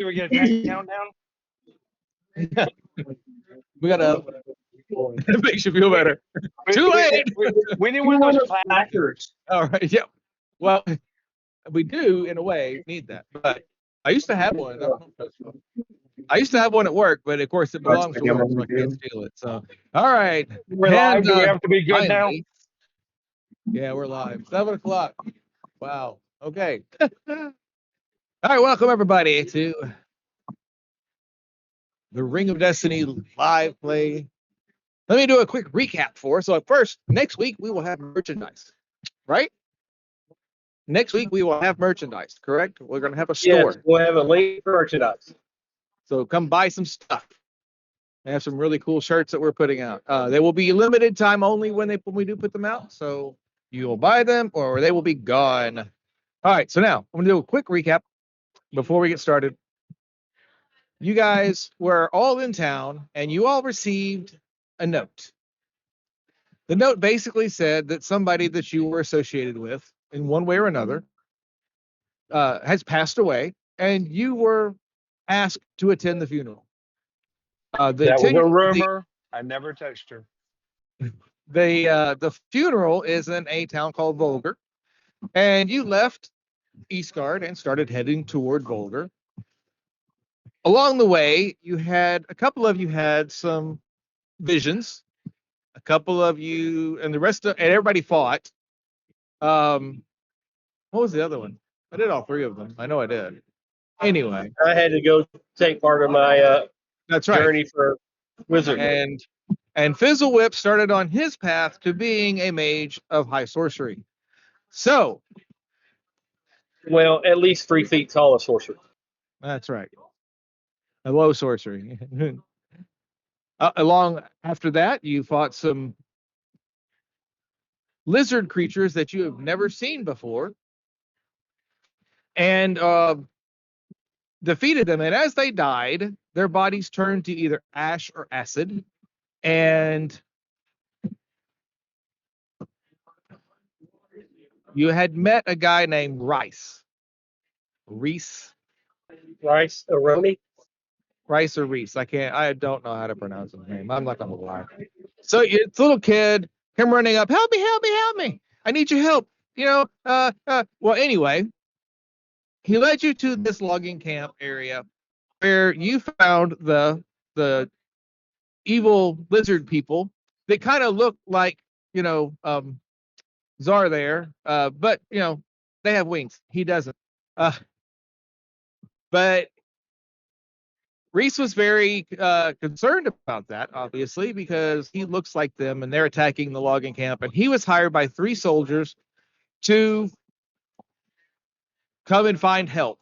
Do we get a countdown? We got to. It makes you feel better. Too late. We need one of those placards. All right. Yep. Well, we do in a way need that, but I used to have one. I used to have one at work, but of course it belongs to work, so I can't steal it. So, all right. We're live. Do we have to be good now? Yeah, we're live. 7:00. Wow. Okay. All right. Welcome everybody to the Ring of Destiny live play. Let me do a quick recap for us. So first, next week we will have merchandise, right? Next week we will have merchandise, correct? We're going to have a store. Yes, we'll have a link for merchandise. So come buy some stuff. I have some really cool shirts that we're putting out. They will be limited time only when we do put them out. So you will buy them or they will be gone. All right. So now I'm going to do a quick recap before we get started. You guys were all in town and you all received a note. The note basically said that somebody that you were associated with in one way or another has passed away and you were asked to attend the funeral. That was a rumor. I never touched her. The funeral is in a town called Volgar, and you left Eastgard and started heading toward Volgar. Along the way, a couple of you had some visions. A couple of you and everybody fought. What was the other one? I did all three of them. I know I did. Anyway, I had to go take part of my that's right. journey for wizard. And Fizzlewhip started on his path to being a mage of high sorcery. So, well, at least 3 feet tall of sorcery. That's right. A low sorcery. Along after that, you fought some lizard creatures that you have never seen before, and defeated them. And as they died, their bodies turned to either ash or acid. And you had met a guy named Reese. Rice Aroni? Rice or Reese. I don't know how to pronounce his name. I'm not gonna lie. So it's a little kid come running up, help me. I need your help. Well, anyway, he led you to this logging camp area where you found the evil lizard people that kind of look like, Czar there, but they have wings. He doesn't. But Reese was very concerned about that, obviously, because he looks like them and they're attacking the logging camp. And he was hired by 3 soldiers to come and find help.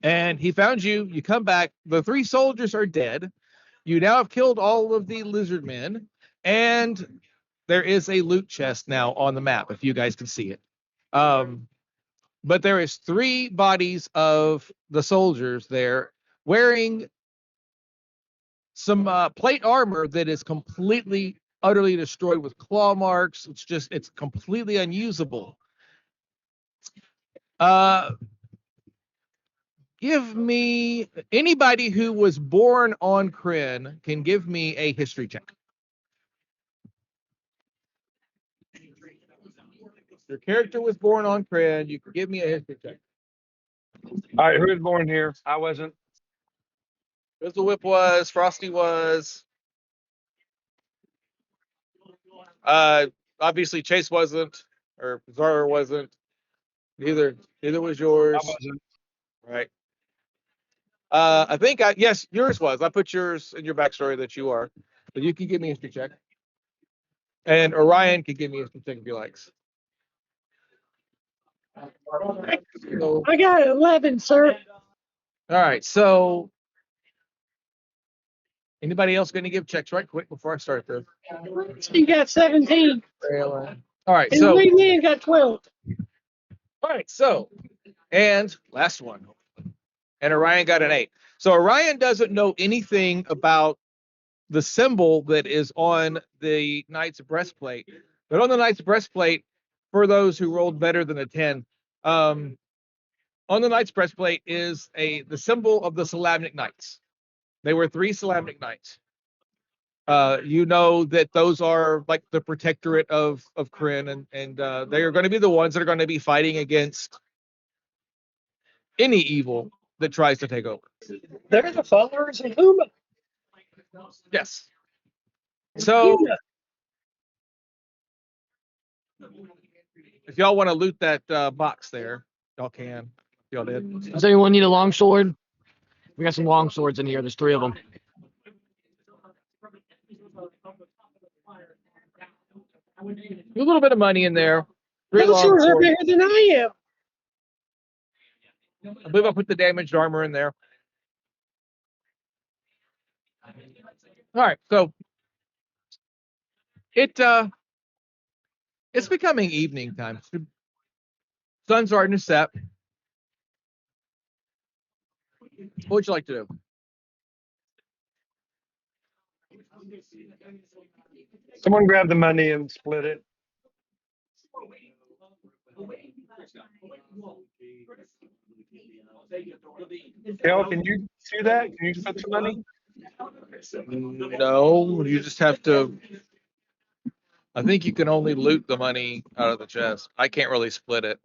And he found you. You come back. The 3 soldiers are dead. You now have killed all of the lizard men. And there is a loot chest now on the map, if you guys can see it. But there is 3 bodies of the soldiers there wearing some plate armor that is completely, utterly destroyed with claw marks. It's completely unusable. Give me, anybody who was born on Kryn can give me a history check. Your character was born on Kryn. You can give me a history check. All right, who was born here? I wasn't. Fizzlewhip was. Frosty was. Obviously Chase wasn't, or Zara wasn't. Neither was yours. I wasn't. Right. I think yes, yours was. I put yours in your backstory that you are. But you can give me a history check. And Orion can give me a history check if he likes. I got 11, sir. All right, so anybody else going to give checks right quick before I start this? You got 17. All right, and so Lee Man got 12. All right, so and last one, and Orion got an 8. So Orion doesn't know anything about the symbol that is on the knight's breastplate, but on the knight's breastplate, for those who rolled better than a 10, On the knight's breastplate is the symbol of the Salamnic Knights. They were 3 Salamnic Knights. You know that those are like the protectorate of Kryn, and they are going to be the ones that are going to be fighting against any evil that tries to take over. They're the followers of Huma. Yes. So, if y'all want to loot that box there, y'all can. Y'all did. Does anyone need a long sword? We got some long swords in here. There's 3 of them. A little bit of money in there. 3 Those long swords are swords. bigger than I am. I believe I put the damaged armor in there. All right, so it's becoming evening time. Sun's starting to set. What would you like to do? Someone grab the money and split it. Kel, can you see that? Can you split some money? No, you just have to. I think you can only loot the money out of the chest. I can't really split it.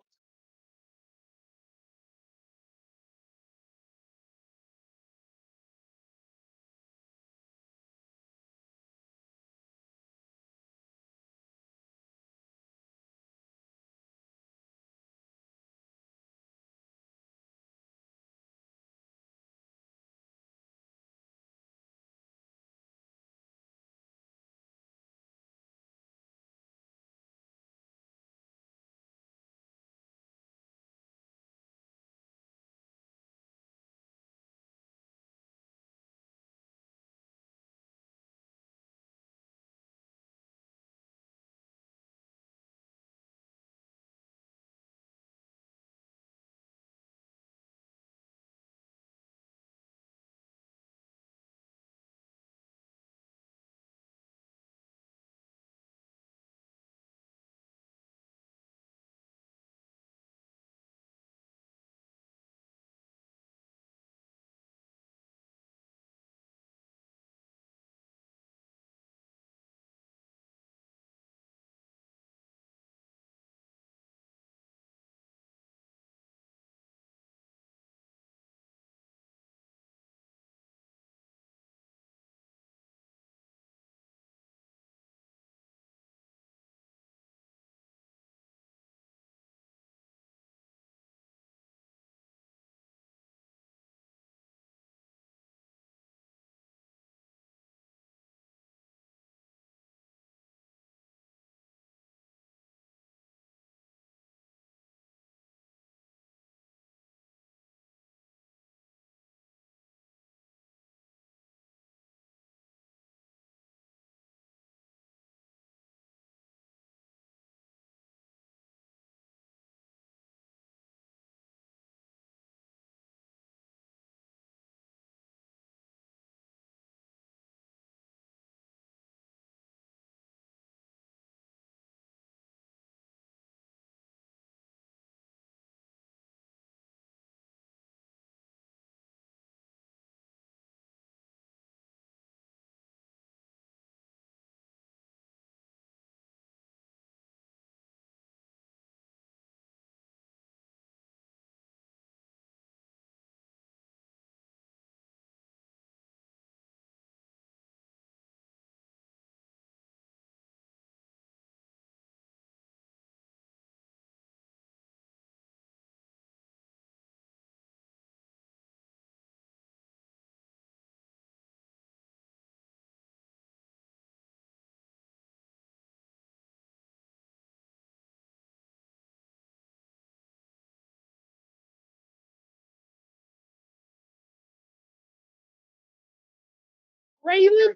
Raylan?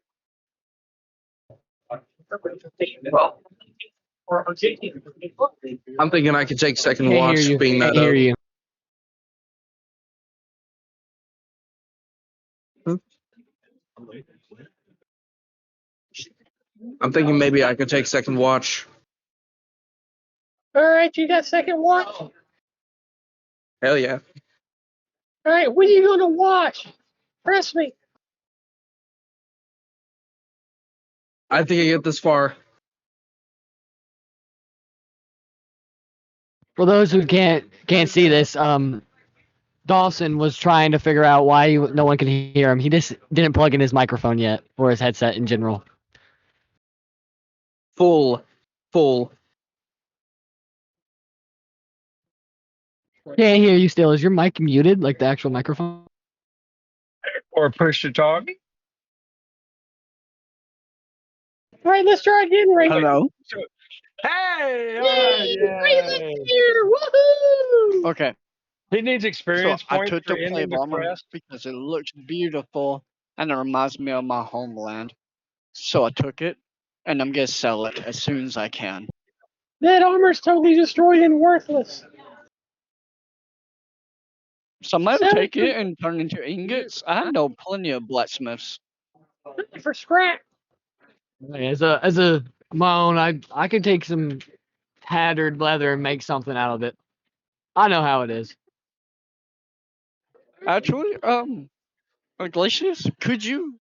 I'm thinking I could take second Can't watch hear you. being Can't that hear up. you. I'm thinking maybe I could take second watch. All right, you got second watch? Hell yeah. All right, when are you gonna watch? Press me. I think I get this far. For those who can't see this, Dawson was trying to figure out why no one could hear him. He just didn't plug in his microphone yet, or his headset in general. Full. Can't hear you still. Is your mic muted, like the actual microphone? Or push to talk. All right, let's try again, Ray. Hello. Hey! All right, Yay! yay. Here, woohoo! Okay, He needs so experience I points took for the play ending the bomber quest. because it looks beautiful and it reminds me of my homeland. So I took it, and I'm gonna sell it as soon as I can. That armor's totally destroyed and worthless. Somebody Sell take it it and turn it into ingots. I know plenty of blacksmiths. for scrap. As a my own, I could take some tattered leather and make something out of it. I know how it is. Actually, Iglesias, could you?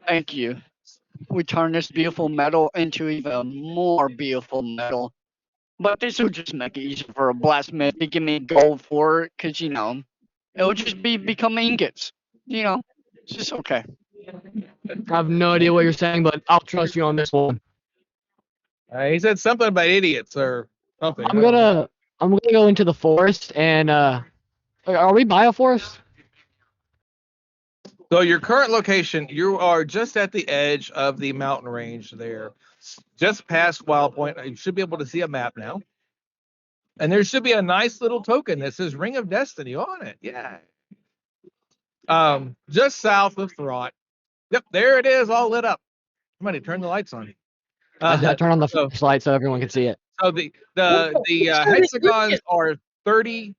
Thank you. We turn this beautiful metal into even more beautiful metal. But this will just make it easier for a blacksmith to give me gold for it, cause it'll just become ingots. It's just okay. I have no idea what you're saying, but I'll trust you on this one. He said something about idiots or something. I'm gonna go into the forest and are we by a forest? So your current location, you are just at the edge of the mountain range there, just past Wild Point. You should be able to see a map now. And there should be a nice little token that says Ring of Destiny on it. Yeah. Just south of Throt. Yep, there it is, all lit up. Somebody turn the lights on. I turn on the so, flashlight so everyone can see it. So the hexagons are 30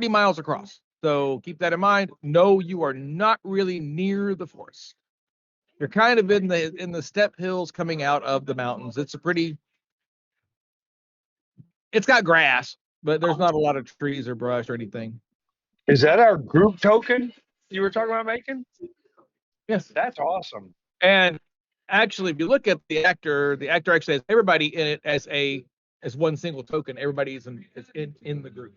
miles across. So keep that in mind. No, you are not really near the forest. You're kind of in the step hills coming out of the mountains. It's got grass, but there's not a lot of trees or brush or anything. Is that our group token you were talking about making? Yes. That's awesome. And actually, if you look at the actor actually has everybody in it as one single token. Everybody is in the group.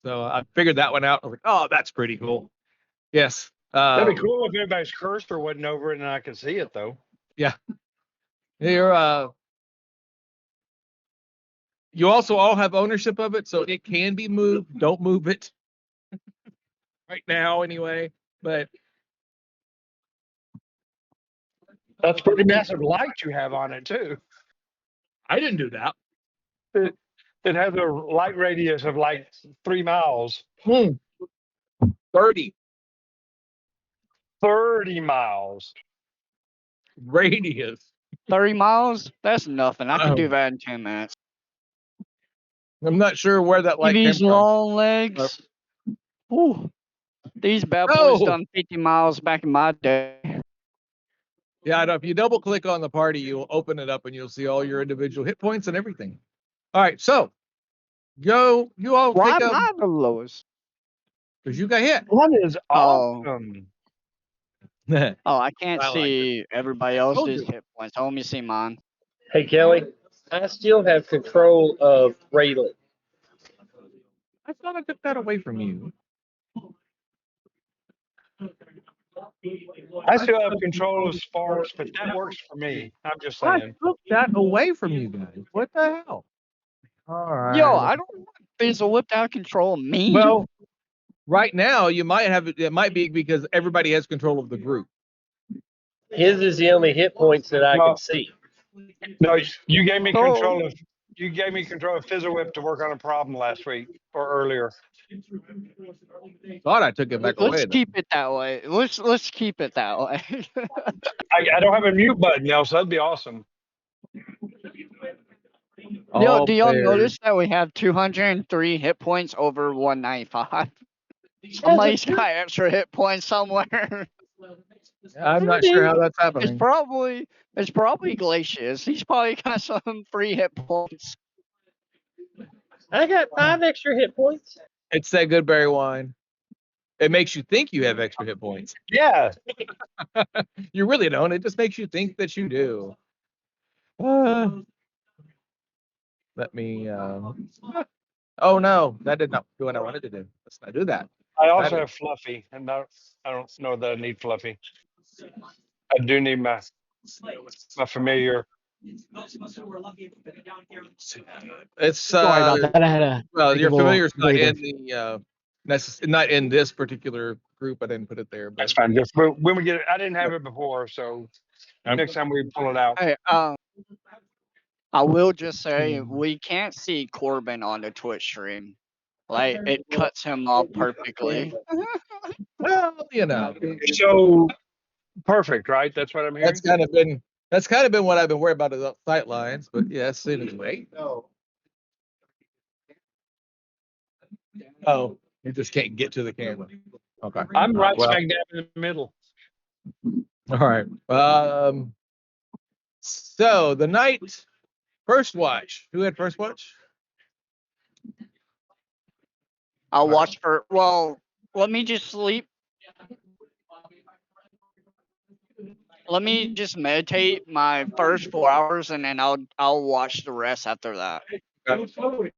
So I figured that one out. I was like, oh, that's pretty cool. Yes. That'd be cool if everybody's cursor wasn't over it and I could see it though. Yeah. You also all have ownership of it, so it can be moved. Don't move it right now, anyway. But That's pretty massive light you have on it too. I didn't do that. It has a light radius of like 3 miles. 30 30 miles. radius. 30 miles? That's nothing. I can do Oh. that in 10 minutes. I'm not sure where that light came These from. long legs. Whew. These bad boys Oh! done 50 miles back in my day. Yeah, I know. If you double click on the party, you'll open it up and you'll see all your individual hit points and everything. All right, so you all Why take am up I the lowest? because you got hit. That is Oh. awesome. Oh, I can't I like see everybody Told else's you. hit points. Let me see mine. Hey, Kelly, I still have control of Raylan. I thought I took that away from you. I still have control of Sparks, but that works for me. I'm just I saying. took that away from you guys. What the hell? All right. Yo, I don't want Fizzlewhip out of control of me. Well, right now you might have it. It might be because everybody has control of the group. His is the only hit points that I Well, can see. No, you gave me So- control of Fizzlewhip to work on a problem last week or earlier. Thought I took it back let's away. though. keep it that way. Let's keep it that way. I don't have a mute button now, so that'd be awesome. Yo, do y'all players- notice that we have 203 hit points over 195? Somebody's got extra hit points somewhere. I'm not sure how that's It's happening. probably Glacius. He's probably got some free hit points. I got 5 extra hit points. It's that good berry wine. It makes you think you have extra hit points. Yeah. You really don't. It just makes you think that you do. Let me. Oh no, that did not do what I wanted to do. Let's not do that. I also have Fluffy, and I don't know that I need Fluffy. I do need my familiar. It's Sorry about that. I had a well, your little familiar's not breather. in the not in this particular group. I didn't put it there, but That's fine. Just when we get it, I didn't have it before, so next time we pull it out. Hey, I will just say we can't see Corbin on the Twitch stream. Like it cuts him off perfectly. well, you know, So perfect, right? That's what I'm hearing. that's kind of been what I've been worried about is the sight lines. But yes, anyway. Oh, you just can't get to the camera. Okay. I'm right Well, smack dab in the middle. all right. So the night first watch. Who had first watch? I'll watch for. Well, let me just sleep. Let me just meditate my first 4 hours, and then I'll watch the rest after that. All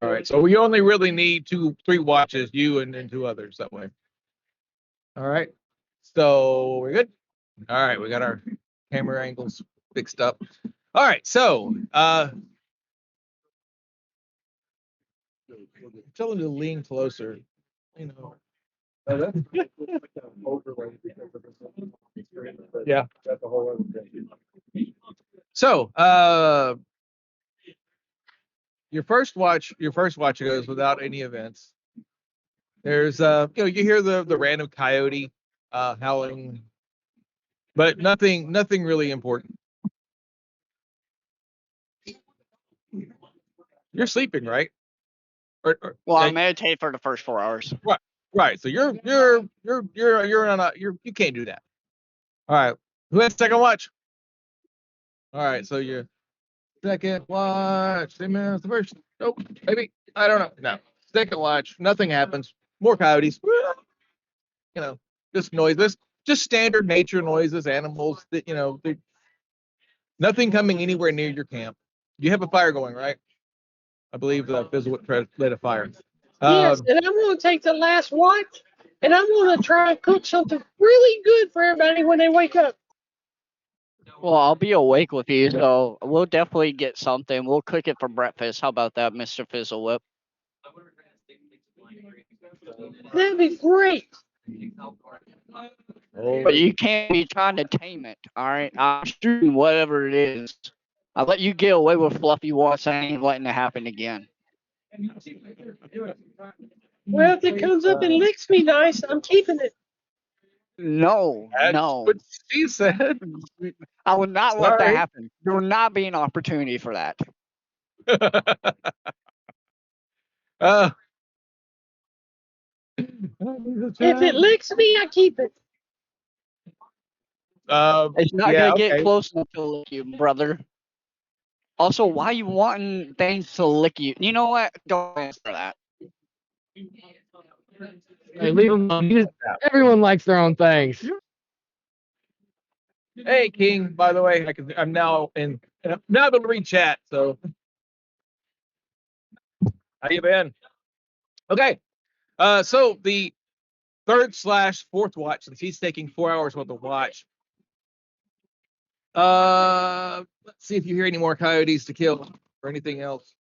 right. So we only really need 3 watches, you and then 2 others that way. All right. So we're good. All right. We got our camera angles fixed up. All right. So tell them to lean closer. You know. Yeah. That's a whole other thing. So your first watch goes without any events. There's you hear the random coyote howling, but nothing really important. You're sleeping, right? Well, I meditate for the first 4 hours. Right. So you're on a you can't do that. All right. Who had second watch? All right. So your second watch. Same as the first. Nope. Maybe. I don't know. No. Second watch. Nothing happens. More coyotes. You know, just noises. Just standard nature noises. Animals that nothing coming anywhere near your camp. You have a fire going, right? I believe the Fizzlewhip lit a fire. Yes, and I'm going to take the last watch, and I'm going to try and cook something really good for everybody when they wake up. Well, I'll be awake with you, so we'll definitely get something. We'll cook it for breakfast. How about that, Mr. Fizzlewhip? That'd be great. But you can't be trying to tame it, all right? I'm shooting whatever it is. I let you get away with Fluffy once. I ain't letting it happen again. Well, if it comes up and licks me nice, I'm keeping it. No, That's no. what she said. I will not let that Sorry. happen. There will not be an opportunity for that. uh, If it licks me, I keep it. It's not yeah, gonna get okay. close enough to lick you, brother. Also, why you wanting things to lick you? You know what? Don't answer that. Hey, leave him alone. Everyone likes their own things. Hey, King. By the way, I'm now able to read chat. So, how you been? Okay. So the third/4th watch, since he's taking 4 hours worth of watch. Let's see if you hear any more coyotes to kill or anything else.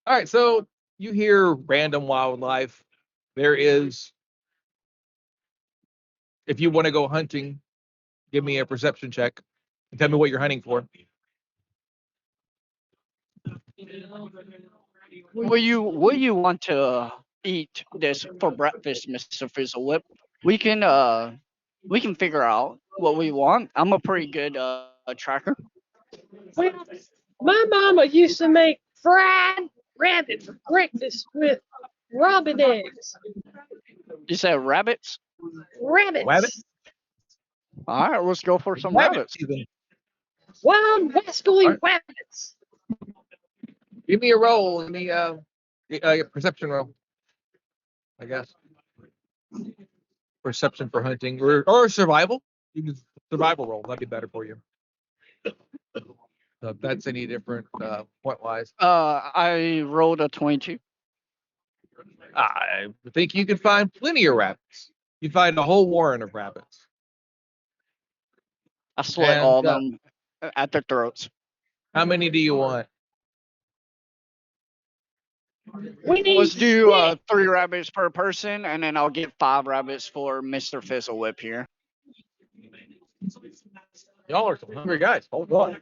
All right. So you hear random wildlife. There is. If you want to go hunting, give me a perception check and tell me what you're hunting for. Will you want to eat this for breakfast, Mr. Fizzlewhip? We can figure out what we want. I'm a pretty good tracker. Well, my mama used to make fried rabbit for breakfast with robin eggs. You said rabbits? Rabbits. Rabbit? All right, let's go for some Rabbit rabbits. season. Wild wascally Alright. rabbits. Give me a roll. Give me a perception roll. I guess perception for hunting or survival. You can survival roll. That'd be better for you. So if that's any different point wise, I rolled a 22. I think you could find plenty of rabbits. You find a whole warren of rabbits. I slit And, all of them at their throats. How many do you want? We need Let's do 6. 3 rabbits per person, and then I'll get 5 rabbits for Mr. Fizzlewhip here. Y'all are some hungry guys. Hold on.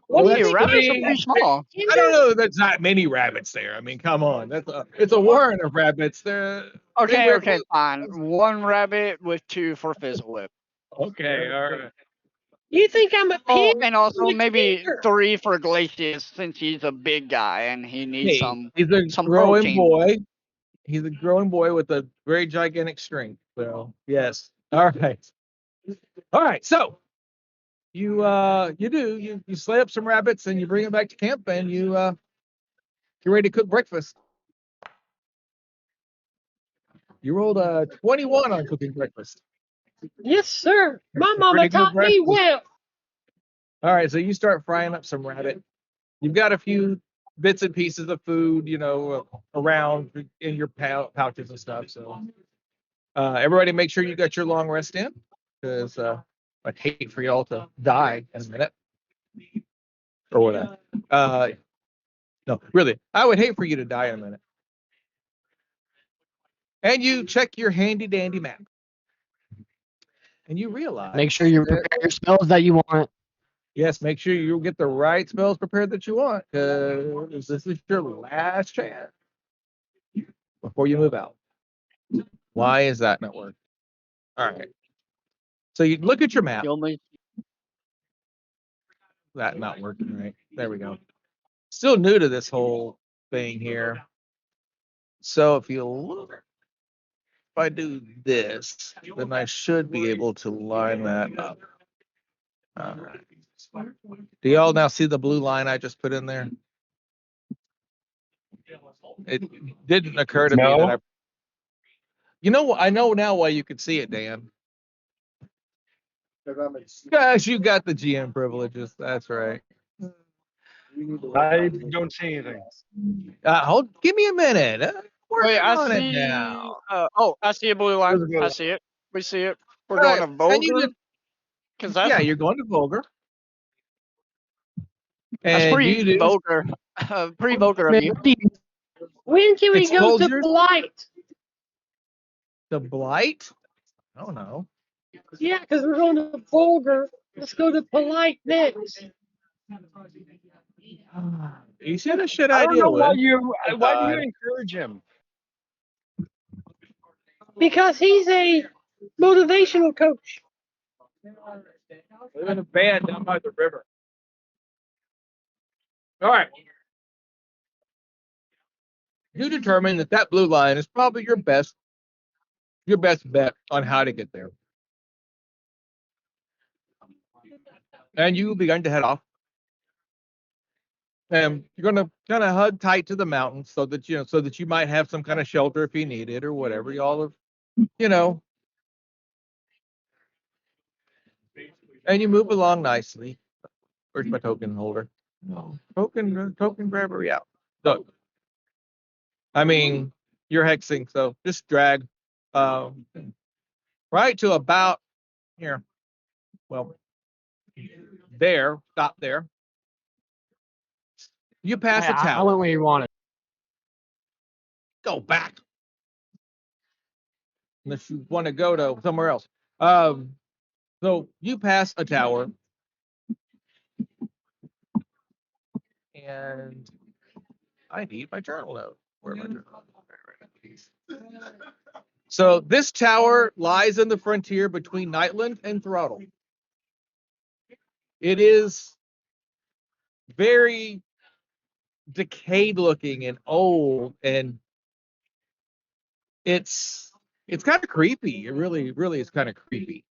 What do Hey, you think? rabbits are pretty small. I don't know. There's not many rabbits there. I mean, come on. It's a warren of rabbits. Okay, fine. 1 rabbit with 2 for Fizzlewhip. Okay, all right. You think I'm a Oh, pig? and also or a maybe gator? 3 for Glacius since he's a big guy and he needs Hey, he's a some growing protein. boy. He's a growing boy with a very gigantic strength. So yes. All right. All right. So you slay up some rabbits and you bring them back to camp and you get ready to cook breakfast. You rolled a 21 on cooking breakfast. Yes, sir. My Pretty mama good taught me breakfast. well. All right, so you start frying up some rabbit. You've got a few bits and pieces of food, around in your pouches and stuff. So everybody make sure you got your long rest in, because I'd hate for y'all to die in a minute or whatever. No, really, I would hate for you to die in a minute. And you check your handy dandy map, and you realize Make sure you prepare your spells that you want. yes, make sure you get the right spells prepared that you want, because this is your last chance before you move out. Why is that not working? All right. So you look at your map. Kill me. That not working right. There we go. Still new to this whole thing here. So if you look, if I do this, then I should be able to line that up. All right. Do y'all now see the blue line I just put in there? It didn't occur to me that No. I know now why you could see it, Dan. Gosh, you got the GM privileges. That's right. I don't see anything. Give me a minute. Working Wait, I on it see. now. I see a blue line. Where's the blue I line? see it. We see it. We're All going right, to and Vulgar. Because yeah, you're going to Vulgar. that's And pretty you do. vulgar. Pretty vulgar of Man, you. When can we It's go to Folgers? Blight? The Blight? I don't know. Yeah, because we're going to Vulgar. Let's go to polite next. You said a shit I don't idea, know why Lynn. why do you encourage him? Because he's a motivational coach. Live in a van down by the river. All right. You determine that blue line is probably your best bet on how to get there. And you begin to head off. And you're gonna kind of hug tight to the mountains so that you might have some kind of shelter if you need it or whatever. Y'all have, and you move along nicely. Where's my token holder? No. Token grabber, yeah. So, I mean, you're hexing, so just drag right to about here. Well, there, stop there. You pass a I tower. went where you wanted. Go back. Unless you want to go to somewhere else. So you pass a tower. And I need my journal note. Where am I? So this tower lies in the frontier between Nightland and Throttle. It is very decayed looking and old, and it's kind of creepy. It really, really is kind of creepy.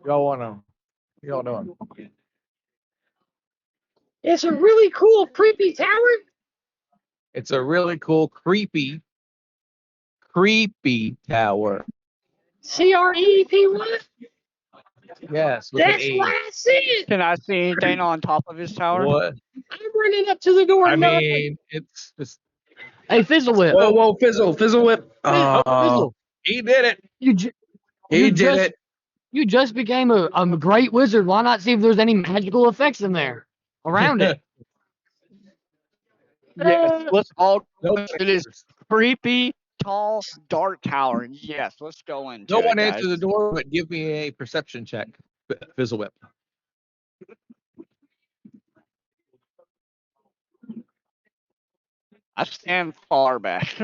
Y'all know him. It's a really cool, creepy tower. It's a really cool, creepy tower. CREEPY. Yes, with an That's E. what I said. Can I see anything on top of his tower? What? I'm running up to the door. I knocking. mean, it's just. Hey, Fizzlewhip. Whoa, Fizzlewhip. Fizzle. He did it. You ju- He you did just, it. You just became a great wizard. Why not see if there's any magical effects in there around it? Yes, let's all No go to this creepy, tall, dark tower. Yes, let's go into No it, one guys. answered the door, but give me a perception check, Fizzlewhip. I stand far back.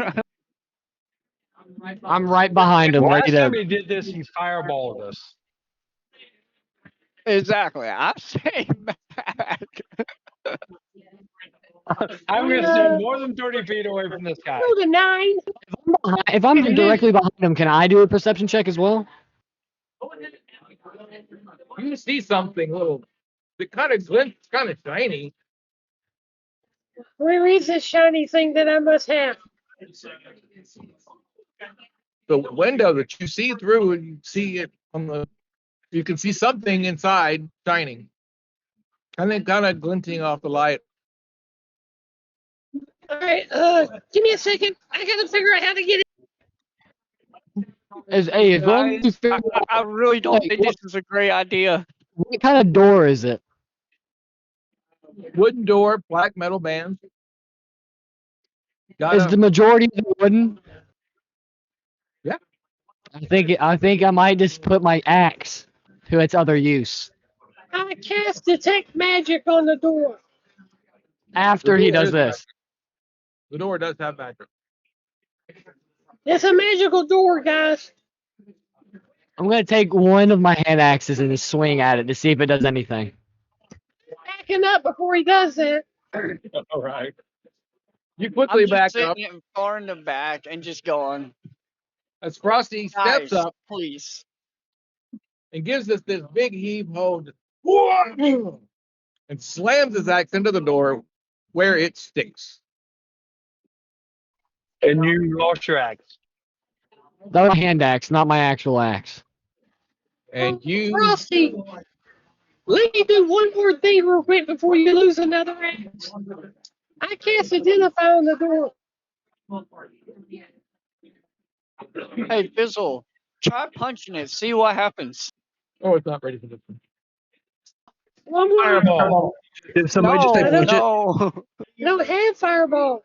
I'm right behind him, Last ready time to. he did this, he fireballed us. Exactly. I'm staying back. I'm going to stand more than 30 feet away from this guy. Go to 9. If I'm directly behind him, can I do a perception check as well? You see something little, it kind of glints, kind of shiny. Where is this shiny thing that I must have? The window that you see through, and you see it you can see something inside shining. And then kind of glinting off the light. All right, give me a second. I gotta figure out how to get it. As long as you Guys, figure I really don't Hey, think this is a great idea. what kind of door is it? Wooden door, black metal bands. Is the majority of it wooden? Yeah. I think I might just put my axe to its other use I cast detect magic on the door. after he does this. The door does have magic. It's a magical door, guys. I'm gonna take one of my hand axes and just swing at it to see if it does anything. Backing up before he does that. All right. You I'm quickly just back sitting up in far in the back and just going, as Frosty steps guys, up please. and gives us this big heave hold and slams his axe into the door where it sticks. And you lost your axe. That was a hand axe, not my actual axe. And you Frosty, let me do one more thing real quick before you lose another axe. I cast identify on the door. Hey, Fizzle, try punching it. See what happens. oh, it's not ready for this one. One more. Fireball. Did somebody just say No, punch it? no. No, have fireball.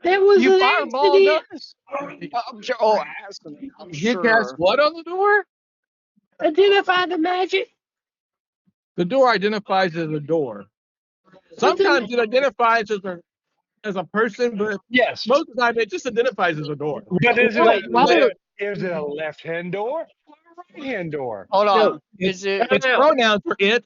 That was You an fireball accident. does? I'm sure. Oh, accident. I'm You cast sure. what on the door? Identify the magic. The door identifies as a door. Sometimes it identifies as a person, but Yes, most of the time it just identifies as a door. but Wait, wait, is it a left hand door or a right hand door? Hold no. on. Is it? Time Its out. pronouns are it.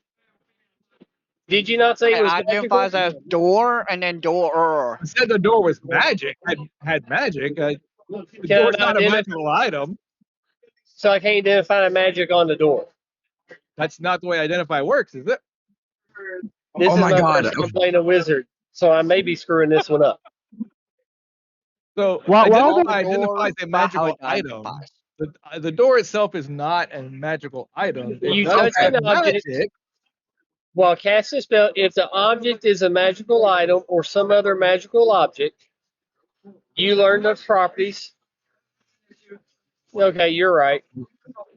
Did you not say it It was magical? identifies as door and then door. It said the door was magic. Had magic. The Can I door's not not a identify? magical item. So I can't identify the magic on the door. That's not the way identify works, is it? This Oh is my my God. first time playing a wizard, so I may be screwing this one up. So Well, identify On the door, identifies a by how magical it item. identifies. The door itself is not a magical item. It You does touch have an object magic. while casting a spell. If the object is a magical item or some other magical object, you learn the properties. Okay, you're right.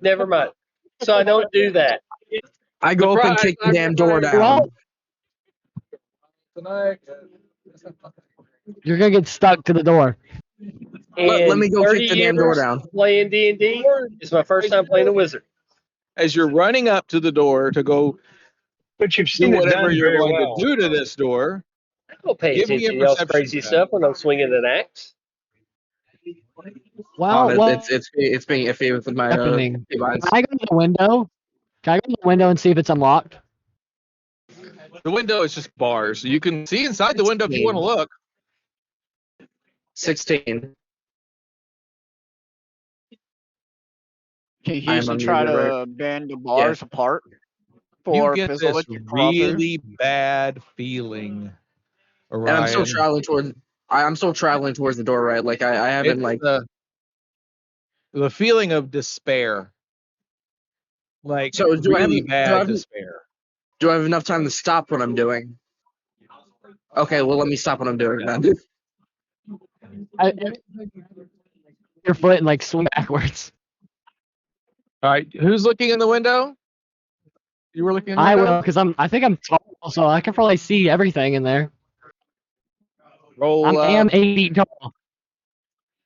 Never mind. So I don't do that. I go up and Surprise, kick the I'm damn door right. down. well, Tonight. you're gonna get stuck to the door. Let In me go 30 kick the damn door years down. playing D&D, it's my first time playing a wizard. As you're running up to the door to go But you've do seen it whatever done you're very going to well. do to this door, I don't pay give me a attention to y'all's perception crazy check. stuff when I'm swinging an axe. Well, It's being iffy with my happening. device. Can I go to the window? Can I go to the window and see if it's unlocked? The window is just bars. So you can see inside the window if you want to look. 16. Can I am Houston try unmuted, to bend the bars apart You for get Fizzle this to crawl through? really bad feeling, And I'm still Orion. traveling towards. I'm still traveling towards the door, right? Like I haven't It's like. the feeling of despair, like So do I have? really Do I bad have? despair. Do I have enough time to stop what I'm doing? Okay, well let me stop what I'm doing then. I, your foot and like swing backwards. All right, who's looking in the window? You were looking in the I window? will, because I think I'm tall, so I can probably see everything in there. Roll. I am 8 feet tall.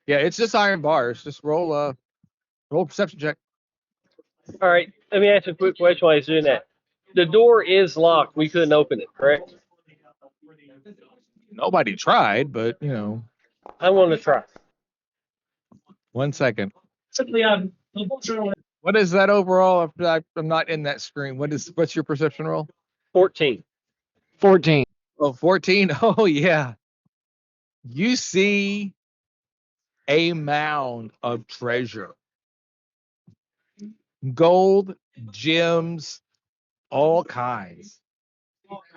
Yeah, it's just iron bars. Just roll a perception check. All right, let me ask you a quick question while he's doing that. The door is locked. We couldn't open it, correct? Nobody tried, but you know, I want to try. 1 second. What is that overall? I'm not in that screen. What's your perception roll? 14. 14. Oh, 14. Oh yeah. You see a mound of treasure. Gold, gems, all kinds.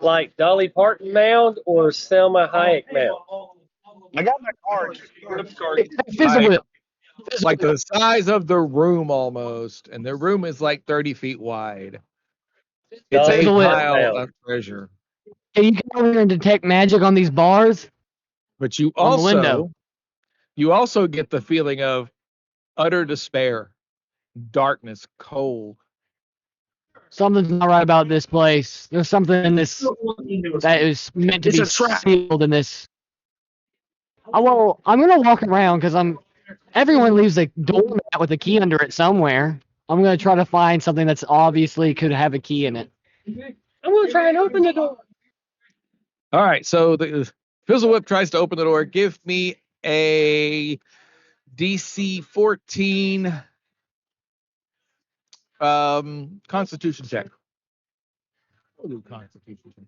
Like Dolly Parton mound or Selma Hayek mound? I got my card. Flip card. Fizzlewhip. Like the size of the room almost. And the room is like 30 feet wide. It's a Fizzlewhip. pile of treasure. Can you come over here and detect magic on these bars? But you On the window. also get the feeling of utter despair, darkness, cold. Something's not right about this place. There's something in this that is meant to It's be a trap. sealed in this. Well, I'm gonna walk around because everyone leaves a doormat with a key under it somewhere. I'm gonna try to find something that's obviously could have a key in it. I'm going to try and open the door. All right, so the Fizzlewhip tries to open the door. Give me a DC 14 Constitution check. We'll do Constitution check.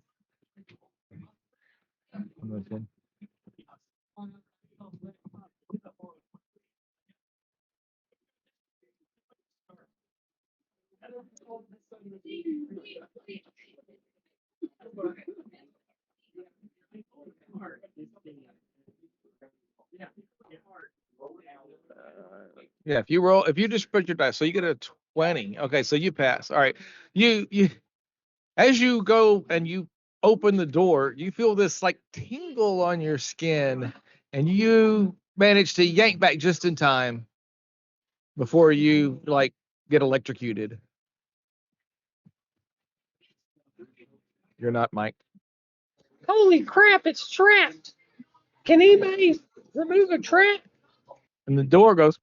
Yeah, if you just put your dice, so you get a 20. Okay, so you pass. All right, you as you go and you open the door, you feel this like tingle on your skin, and you manage to yank back just in time before you like get electrocuted. You're not Mike. Holy crap, it's trapped. Can anybody remove a trap. And the door goes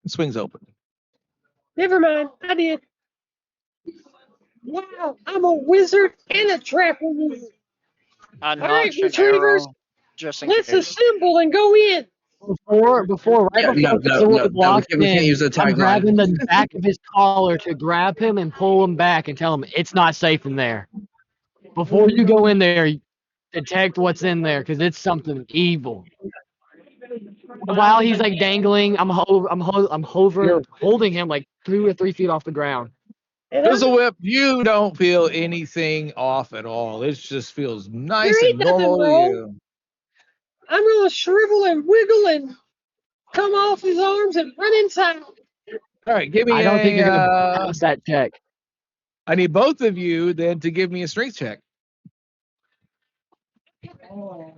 and swings open. Never mind, I did. Wow, I'm a wizard and a trap remover. A All right, notch and retrievers, arrow, just in let's case. assemble and go in. Right before No, Fizzlewhip walks we can't in, use the I'm grabbing tagline. the back of his collar to grab him and pull him back and tell him it's not safe in there. Before you go in there, detect what's in there because it's something evil. While he's like dangling, I'm holding him like 2 or 3 feet off the ground. And I'm, Fizzlewhip, you don't feel anything off at all. It just feels nice there and ain't nothing normal to wrong. you. I'm gonna shrivel and wiggle and come off his arms and run inside. All right, give me I don't think you're gonna a. pass that check. I need both of you then to give me a strength check.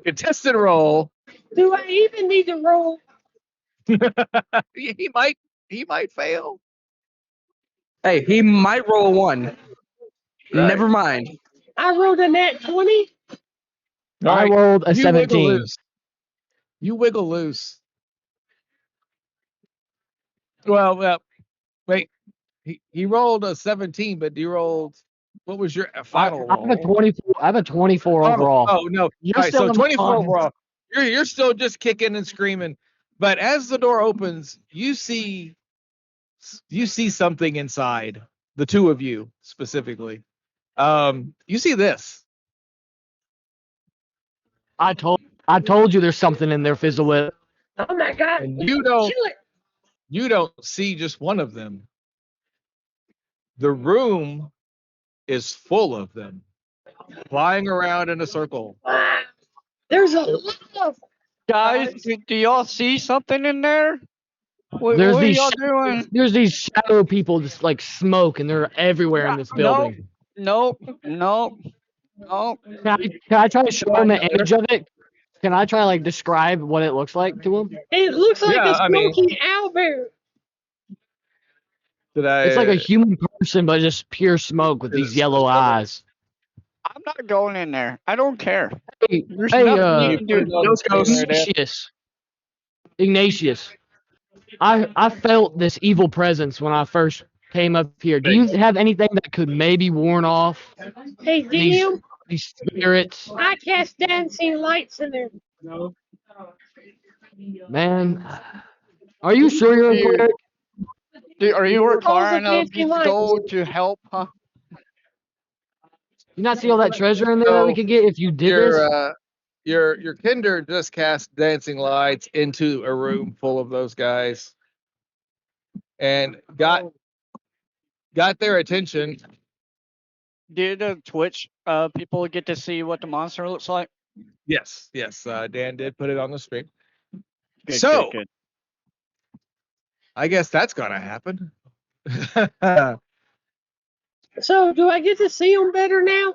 Contested roll. Do I even need to roll? he might fail. Hey, he might roll a 1. Never mind. I rolled a nat 20. All I right, rolled a you wiggle 17. loose. You wiggle loose. Well, wait. He rolled a 17, but you rolled. What was your final I have a roll? 24. I have a 24 overall. Oh no! You're All right, still so in 24 mine. overall. You're still just kicking and screaming, but as the door opens, you see something inside. The two of you specifically. You see this. I told you there's something in there, Fizzlewhip. Oh my god, And we you gotta don't kill it. you don't see just one of them. The room is full of them, flying around in a circle. Ah, there's a lot of Guys, do y'all see something in there? What There's are these y'all doing? there's these shadow people just like smoke, and they're everywhere in this building. Nope. Can I try to show him an image of it? Can I try to like describe what it looks like to him? It looks like Yeah, a I mean- smoky owlbear. Did I? It's like a human person, but just pure smoke with these yellow eyes. I'm not going in there. I don't care. Hey, There's hey, nothing you can do. Let's go. Ignatius. I felt this evil presence when I first came up here. Do you have anything that could maybe warn off Hey, DM, these spirits? I cast dancing lights in there. Man, are you sure you're a You- cleric? Are you requiring Also of dancing these lights. gold to help, huh? You not see all that treasure in there that we could get if you did this? Your Kinder just cast dancing lights into a room full of those guys, and got their attention. Did the Twitch people get to see what the monster looks like? Yes. Dan did put it on the screen. Good, So- good. I guess that's gonna happen. So, do I get to see them better now?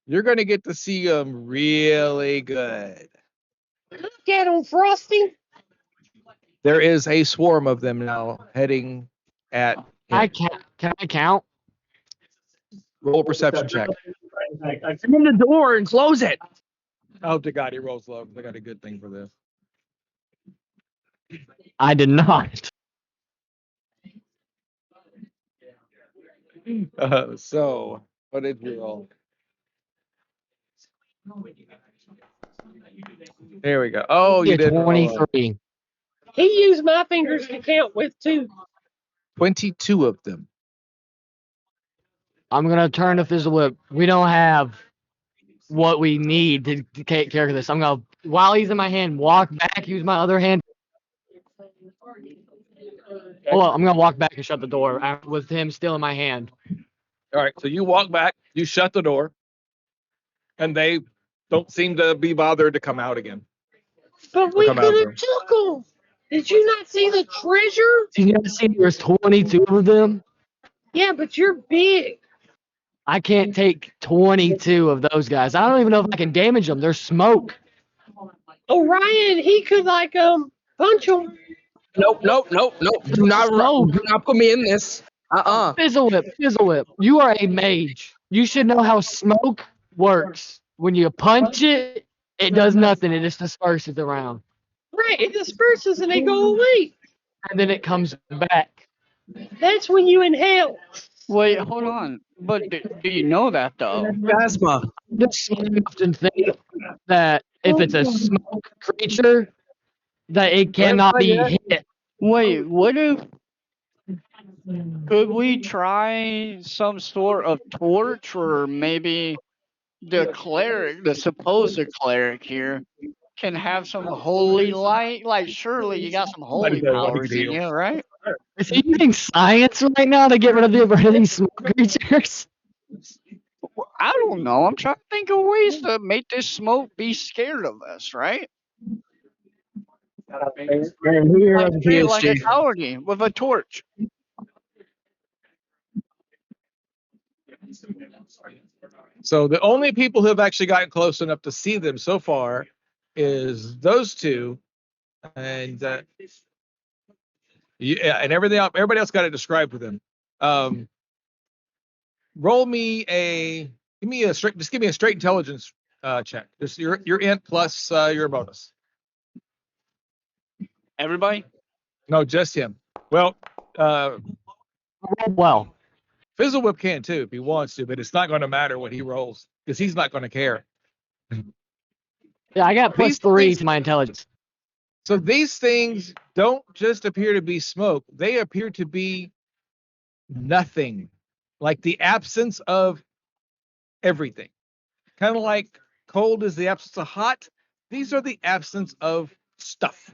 You're gonna get to see them really good. Look at them, Frosty. There is a swarm of them now heading at him. Can I count? Roll a perception check. Come in the door and close it. Oh, to God, he rolls low. I got a good thing for this. I did not. So, what did you roll? There we go. Oh, you did 23. He used my fingers to count with too. 22 of them. I'm gonna turn to Fizzlewhip. We don't have what we need to take care of this. I'm gonna, while he's in my hand, walk back, use my other hand. Well, I'm gonna walk back and shut the door with him still in my hand. All right, so you walk back, you shut the door, and they don't seem to be bothered to come out again. But we come out could there. have took them. Did you not see the treasure? Did you not see there's 22 of them? Yeah, but you're big. I can't take 22 of those guys. I don't even know if I can damage them. There's smoke. Orion, he could punch them. Nope. Do not put me in this. Fizzlewhip, you are a mage. You should know how smoke works. When you punch it, It does nothing. It just disperses around, Right, it disperses and they go away. and then it comes back. That's when you inhale. Wait, hold on. But do you know that though? Phasma. Just I often think that if it's a smoke creature, that it cannot be hit. Wait, what if could we try some sort of torch, or maybe the cleric, the supposed cleric here, can have some holy light? Like, surely you got some holy powers in you, right? Is he using science right now to get rid of these smoke creatures? I don't know. I'm trying to think of ways to make this smoke be scared of us, right? Like, treat it like a cowardly with a torch. So the only people who have actually gotten close enough to see them so far is those two, and yeah, and everybody else got it described with them. Roll me give me a straight intelligence check. Just your int plus your bonus. Everybody? No, just him. Well, Well, Fizzlewhip can too if he wants to, but it's not going to matter what he rolls because he's not going to care. yeah, I got These +3 things- to my intelligence. So these things don't just appear to be smoke; they appear to be nothing, like the absence of everything. Kind of like cold is the absence of hot. These are the absence of stuff.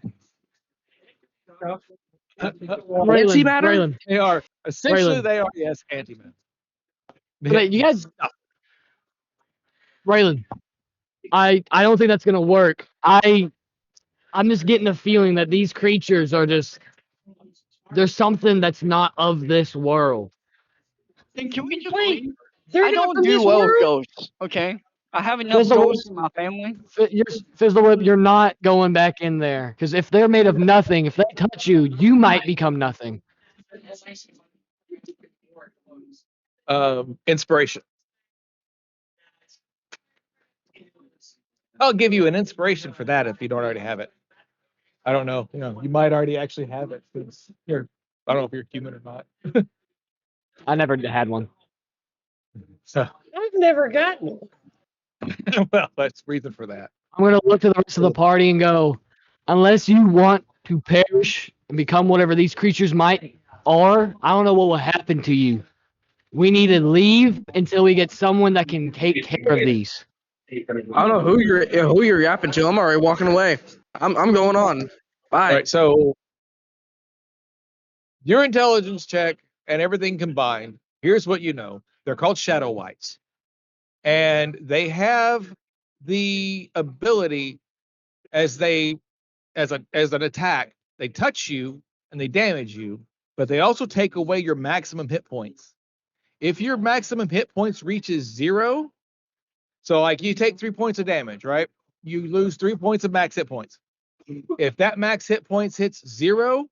Raylan, They are essentially Raylan. they are yes antimatter. Wait, you guys, Raylan, I don't think that's gonna work. I'm just getting a feeling that these creatures are just there's something that's not of this world. Then can we just Wait, leave? they're I not don't from do this well with world? ghosts, okay? I have enough Fizzle- ghosts in my family. Fizzlewhip, you're not going back in there because if they're made of nothing, if they touch you, you might become nothing. Inspiration. I'll give you an inspiration for that if you don't already have it. I don't know. You might already actually have it since you're. I don't know if you're human or not. I never had one. So, I've never gotten it. well, that's reason for that. I'm gonna look to the rest of the party and go, unless you want to perish and become whatever these creatures are, I don't know what will happen to you. We need to leave until we get someone that can take care of these. I don't know who you're yapping to. I'm already walking away. I'm going on. Bye. All right. So, your intelligence check and everything combined. Here's what you know. They're called shadow whites, and they have the ability as an attack, they touch you and they damage you, but they also take away your maximum hit points. If your maximum hit points reaches 0, so like you take 3 points of damage, right? You lose 3 points of max hit points. If that max hit points hits 0,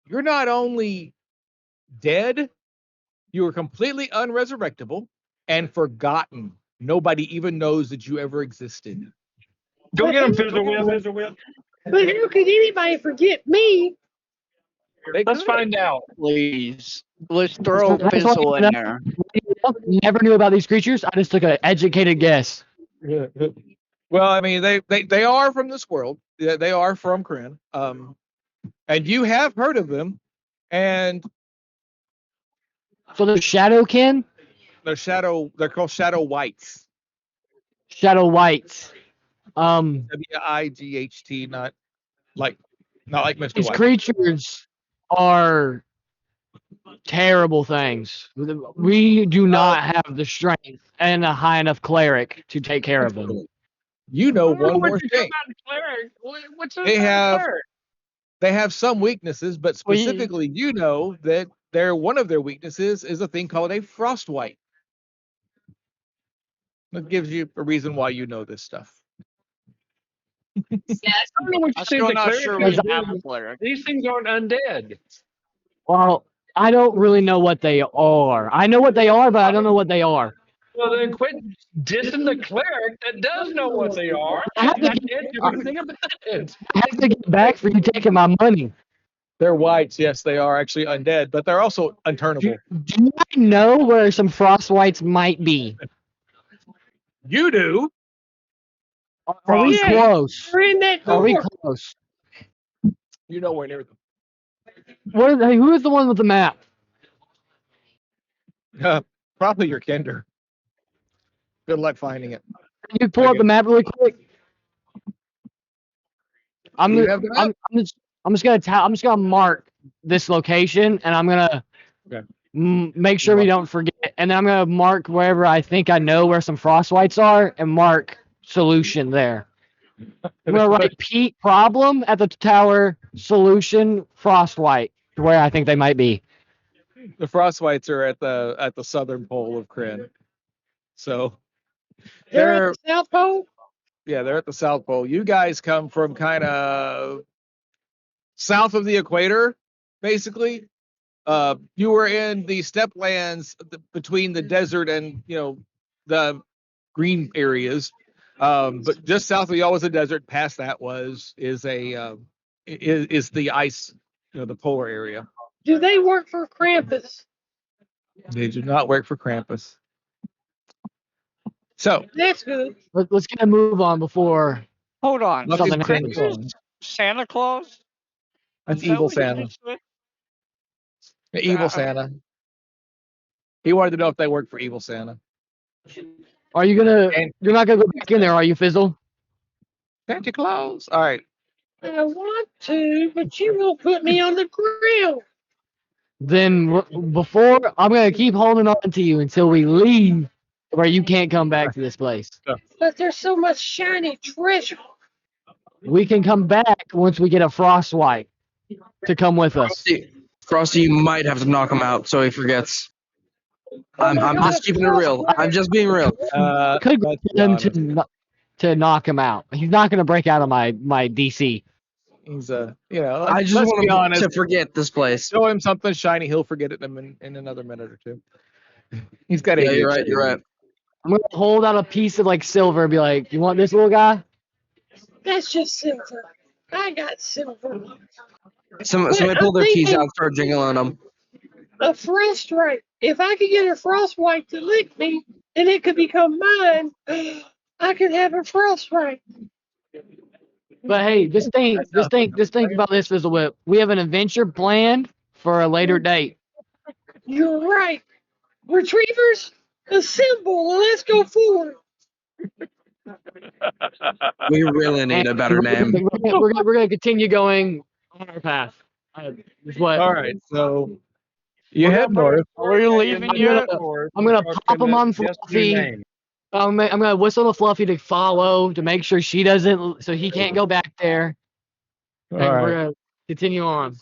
you're not only dead, you are completely unresurrectable and forgotten. Nobody even knows that you ever existed. Go get him, Fizzlewhip. But how could anybody forget me? Let's find out. Please. Let's throw That's Fizzle why- in there. Never knew about these creatures. I just took an educated guess. Well, I mean, they are from this world. They are from Kryn. And you have heard of them, and So there's Shadowkin, they're called shadow whites. Shadow Whites. WIGHT, not like Mr. These White. creatures are terrible things. We do not have the strength and a high enough cleric to take care of them. You know one more thing. What's They have some weaknesses, but Well, you- specifically, you know that one of their weaknesses is a thing called a frost white. That gives you a reason why you know this stuff. I don't know what you I'm think still the not cleric sure is we have a doing. cleric. These things aren't undead. Well, I don't really know what they are. I know what they are, but I don't know what they are. Well, then quit dissing the cleric that does know what they are I have and to not get, do anything about it. I have to get back for you taking my money. They're whites. Yes, they are actually undead, but they're also Do, unturnable. do I know where some frost whites might be? You do. Are we Yeah, close? you're in that Are we door. close? You know where near them. Hey, who is the one with the map? Probably your Kinder. Good luck finding it. Can you pull up the map really quick? I'm Do you gonna, have the map? I'm just gonna mark this location, and I'm gonna Okay. make sure we don't forget. And then I'm gonna mark wherever I think I know where some frost whites are, and mark solution there. I'm gonna write Pete problem at the tower, solution frost white, where I think they might be. The frostwites are at the southern pole of Kryn. So They're at they're the South Pole. yeah, they're at the South Pole. You guys come from kind of south of the equator, basically. You were in the steppe lands between the desert and the green areas. But just south of y'all was a desert. Past that is the ice, the polar area. Do they work for Krampus? They do not work for Krampus. So That's good. Let's get a move on before Hold on. Luck is something happens. Krampus? Santa Claus? that's Is that evil what you Santa. just said? Evil Santa. He wanted to know if they work for evil Santa. Are you gonna? And You're not gonna go back in there, are you, Fizzle? Santa Claus. All right. I want to, but you won't put me on the grill. Then before I'm gonna keep holding on to you until we leave, where you can't come back to this place. But there's so much shiny treasure. We can come back once we get a frost white to come with us. Frosty, you might have to knock him out so he forgets. I'm just keeping it real. I'm just being real. I could go Let's get be him honest. to knock him out. He's not gonna break out of my DC. He's I just let's want be him honest. to forget this place. Show him something shiny, he'll forget it in another minute or two. He's got Yeah, ADHD. you're right. You're right. I'm gonna hold out a piece of like silver and be like, "You want this, little guy?" That's just silver. I got silver. Somebody pull their keys out and start jingling them. A frostbite. If I could get a frostbite to lick me, and it could become mine, I could have a frostbite. But hey, just think about this, Fizzlewhip. We have an adventure planned for a later date. You're right. Retrievers, assemble. Let's go forward. We really need a better name. We're gonna continue going on our path. Is what All right, so you We're head gonna put north. Are we leaving I'm yet? gonna pop him on Fluffy. I'm gonna whistle to Fluffy to follow to make sure she doesn't, so he can't go back there. All And we're right. gonna continue on.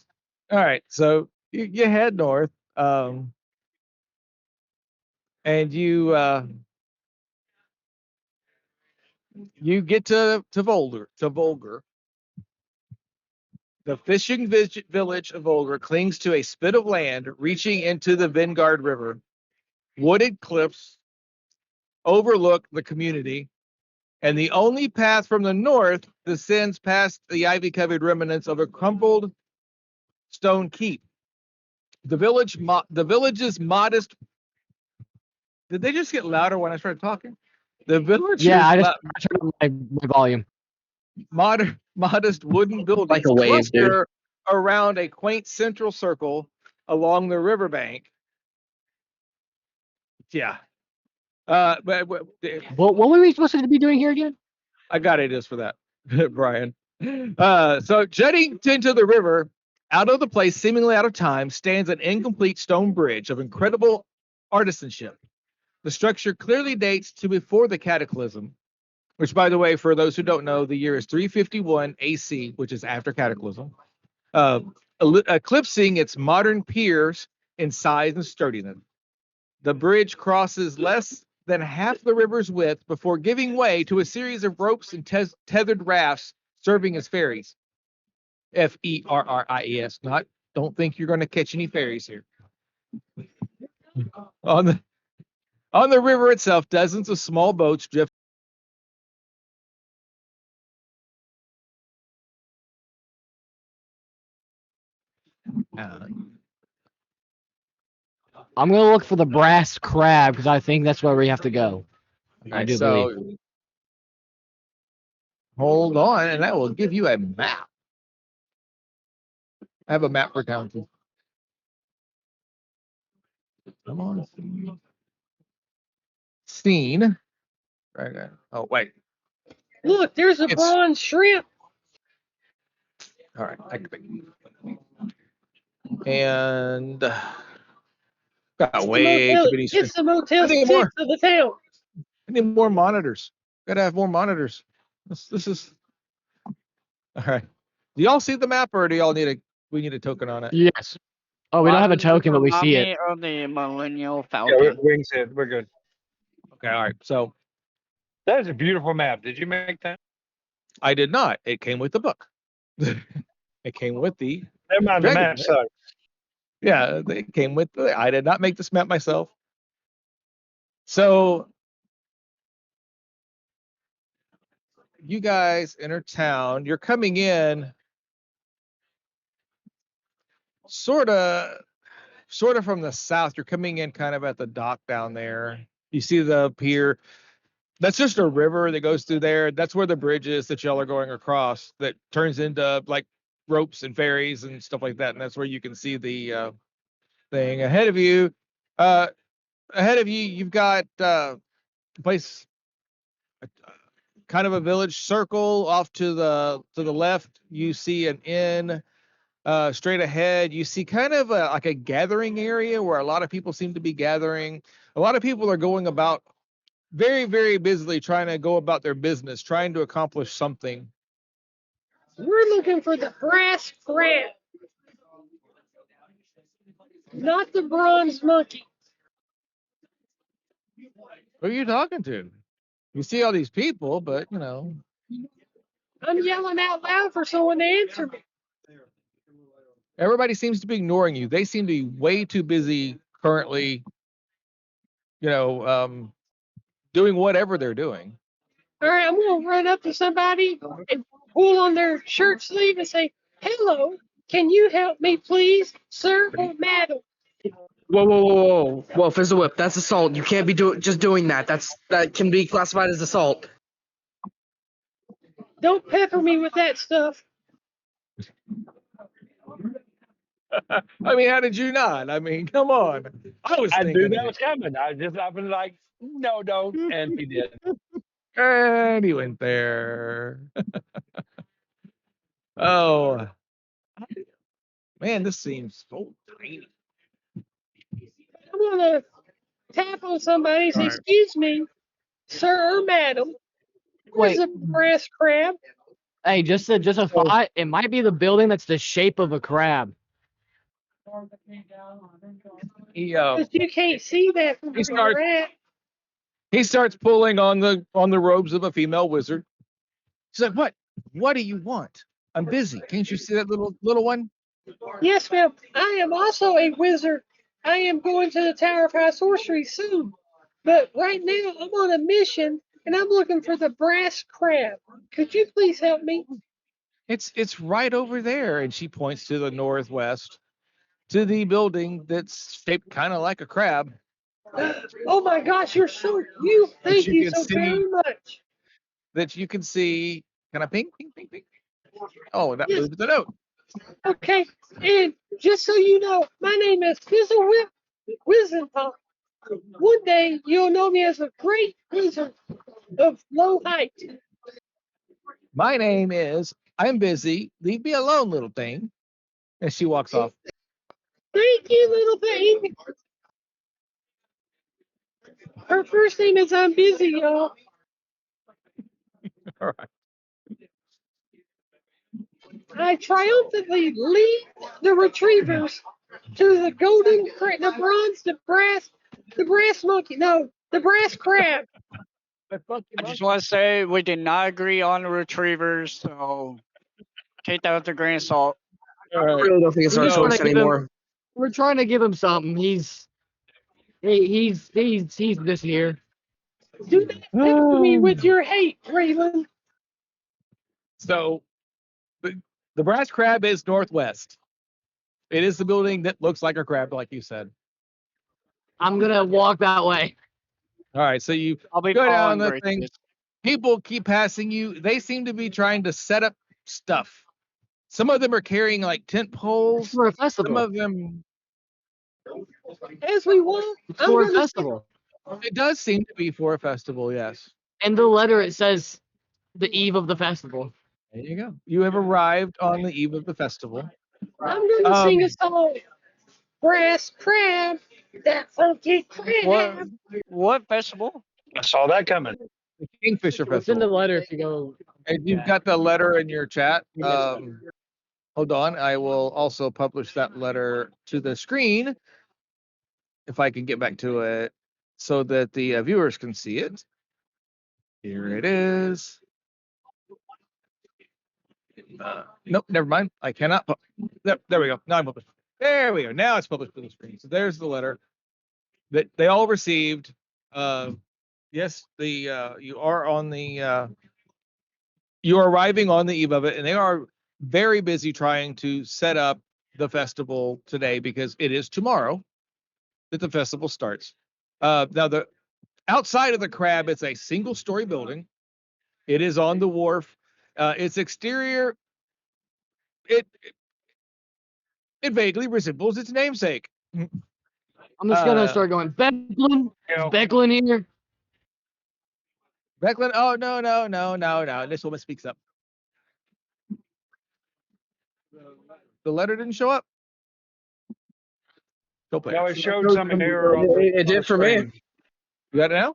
All right, so you head north, and you get to Volgar. The fishing village of Volgar clings to a spit of land reaching into the Vingard River. Wooded cliffs overlook the community, and the only path from the north descends past the ivy-covered remnants of a crumbled stone keep. The village's modest. Did they just get louder when I started talking? The village's Yeah, I turned up my volume. modest wooden buildings Like a wave, cluster around a quaint central circle along the riverbank. Yeah. But What were we supposed to be doing here again? I got ideas for that, Brian. So jutting into the river, out of the place, seemingly out of time, stands an incomplete stone bridge of incredible artisanship. The structure clearly dates to before the Cataclysm, which, by the way, for those who don't know, the year is 351 AC, which is after Cataclysm, eclipsing its modern piers in size and sturdiness. The bridge crosses less than half the river's width before giving way to a series of ropes and tethered rafts serving as ferries. Ferries, not. Don't think you're going to catch any ferries here. On On the river itself, dozens of small boats drift. I'm gonna look for the brass crab because I think that's where we have to go. I do so believe. hold on, and I will give you a map. I have a map for town too. Come on. Scene. Right. Oh, wait. Look, there's a It's- bronze shrimp. All right. And got way too many. It's the Motel I need 6 more. of the town. I need more monitors. Gotta have more monitors. This is all right. Do y'all see the map, or do y'all need a? We need a token on it. Yes. Oh, we don't have a token, but we see it. Of the Millennial Yeah, Falcon. we can see it. We're good. Okay. All right. So That is a beautiful map. Did you make that? I did not. It came with the book. It came with the. Never mind. The Dragon map Boat. sucks. Yeah, they came with. I did not make this map myself. So you guys enter town. You're coming in sort of from the south. You're coming in kind of at the dock down there. You see the pier. That's just a river that goes through there. That's where the bridge is that y'all are going across that turns into like ropes and ferries and stuff like that. And that's where you can see the thing ahead of you. Ahead of you, you've got a place, kind of a village circle off to the left. You see an inn. Straight ahead, you see kind of like a gathering area where a lot of people seem to be gathering. A lot of people are going about very, very busily trying to go about their business, trying to accomplish something. We're looking for the brass crab, not the bronze monkey. Who are you talking to? You see all these people, but I'm yelling out loud for someone to answer me. everybody seems to be ignoring you. They seem to be way too busy currently, doing whatever they're doing. All right, I'm going to run up to somebody and pull on their shirt sleeve and say, "Hello, can you help me, please, sir or madam?" Whoa, Fizzlewhip, that's assault. You can't be doing that. That can be classified as assault. Don't pepper me with that stuff. I mean, how did you not? I mean, come on. I was I knew thinking that was coming. I was like, no, don't. And he did. and he went there. Oh, man, this seems so tiny. I'm going to tap on somebody and say, All right. "Excuse me, sir or madam, where's Wait. the brass crab?" Hey, just a thought. It might be the building that's the shape of a crab. He Because you can't see that from He where you're at. he starts pulling on the robes of a female wizard. She's like, "What? What do you want? I'm busy. Can't you see that little one?" Yes, ma'am. I am also a wizard. I am going to the Tower of High Sorcery soon. But right now, I'm on a mission, and I'm looking for the brass crab. Could you please help me? It's right over there, and she points to the northwest, to the building that's shaped kind of like a crab. Oh my gosh, thank you you can so see- very much. That you can see. Can I ping? Oh, that Yes. moved the note. Okay, and just so you know, my name is Fizzlewhip Wizenpop. One day, you'll know me as a great wizard of low height. My name is. I'm busy. Leave me alone, little thing. And she walks off. Thank you, little thing. Her first name is I'm busy, y'all. All right. I triumphantly lead the retrievers to the the bronze, the brass monkey. No, the brass crab. I just want to say we did not agree on the retrievers, so take that with a grain of salt. All I right. really don't think it's our We're just choice trying to give him- anymore. We're trying to give him something. He's He's this here. Do not tempt me with your hate, Raylan. So the brass crab is northwest. It is the building that looks like a crab, like you said. I'm gonna walk that way. All right, so you I'll be go down following the thing. Gracious. People keep passing you. They seem to be trying to set up stuff. Some of them are carrying like tent It's poles. for a Some festival. of them, As we walk, It's I'm for a gonna festival. it does seem to be for a festival. Yes. In the letter, it says the eve of the festival. There you go. You have arrived on the eve of the festival. I'm gonna sing a song. Brass crab, that funky What crab. what festival? I saw that coming. The Kingfisher It's in the Festival. letter if you go. And you've got the letter in your chat. You missed it. Hold on. I will also publish that letter to the screen if I can get back to it so that the viewers can see it. Here it is. Nope, never mind. I cannot. There we go. Now I'm published. There we go. Now it's published to the screen. So there's the letter that they all received. Yes, you are on the you are arriving on the eve of it, and they are very busy trying to set up the festival today because it is tomorrow that the festival starts. Now the outside of the crab, it's a single-story building. It is on the wharf. Its exterior, it it vaguely resembles its namesake. I'm just gonna start going. Becklin, is You know, Becklin here? Becklin, oh no. This woman speaks up. The letter didn't show up. Go play. no, it showed some error on the. It did for me. screen. You got it now?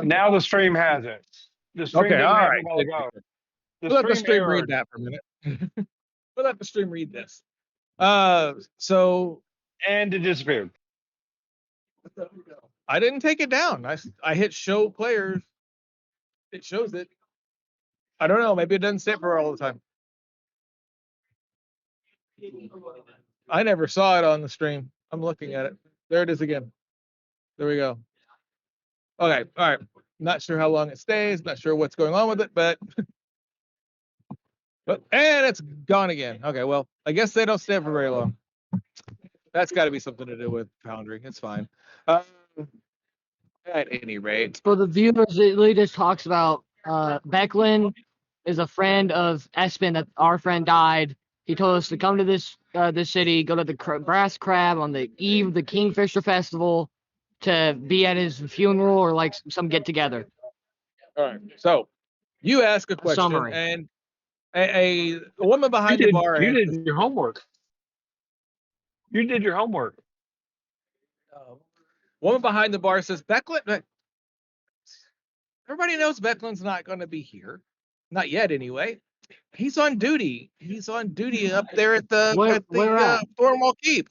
Now the stream has it. The stream Okay, didn't all have right. it a while ago. The We'll let the stream stream errored. read that for a minute. We'll let the stream read this. So And it disappeared. I didn't take it down. I hit show players. It shows it. I don't know. Maybe it doesn't sit for all the time. I never saw it on the stream. I'm looking at it. There it is again. There we go. Okay. All right. Not sure how long it stays. Not sure what's going on with it, but and it's gone again. Okay. Well, I guess they don't stay for very long. That's got to be something to do with Foundry. It's fine. At any rate, For the viewers, it really just talks about Becklin is a friend of Ispin that our friend died. He told us to come to this city, go to the Brass Crab on the eve of the Kingfisher Festival to be at his funeral or like some get together. all right. So you ask a question, Summary. and a woman behind the bar. You asks, did your homework. You did your homework. woman behind the bar says, Becklin. Everybody knows Becklin's not going to be here. Not yet, anyway. He's on duty. He's on duty up there at the Where at? Thornwall Keep.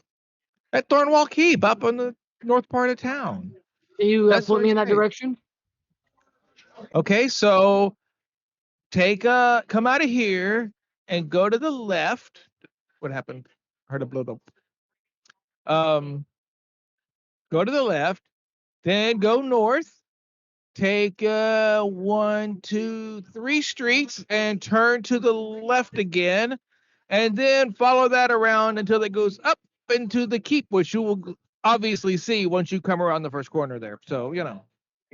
At Thornwall Keep, up on the north part of town. Can you That's point what me in I'm that saying. direction? Okay, so come out of here and go to the left. What happened? Heard a blow up. Go to the left, then go north. Take 1, 2, 3 streets and turn to the left again, and then follow that around until it goes up into the keep, which you will obviously see once you come around the first corner there. So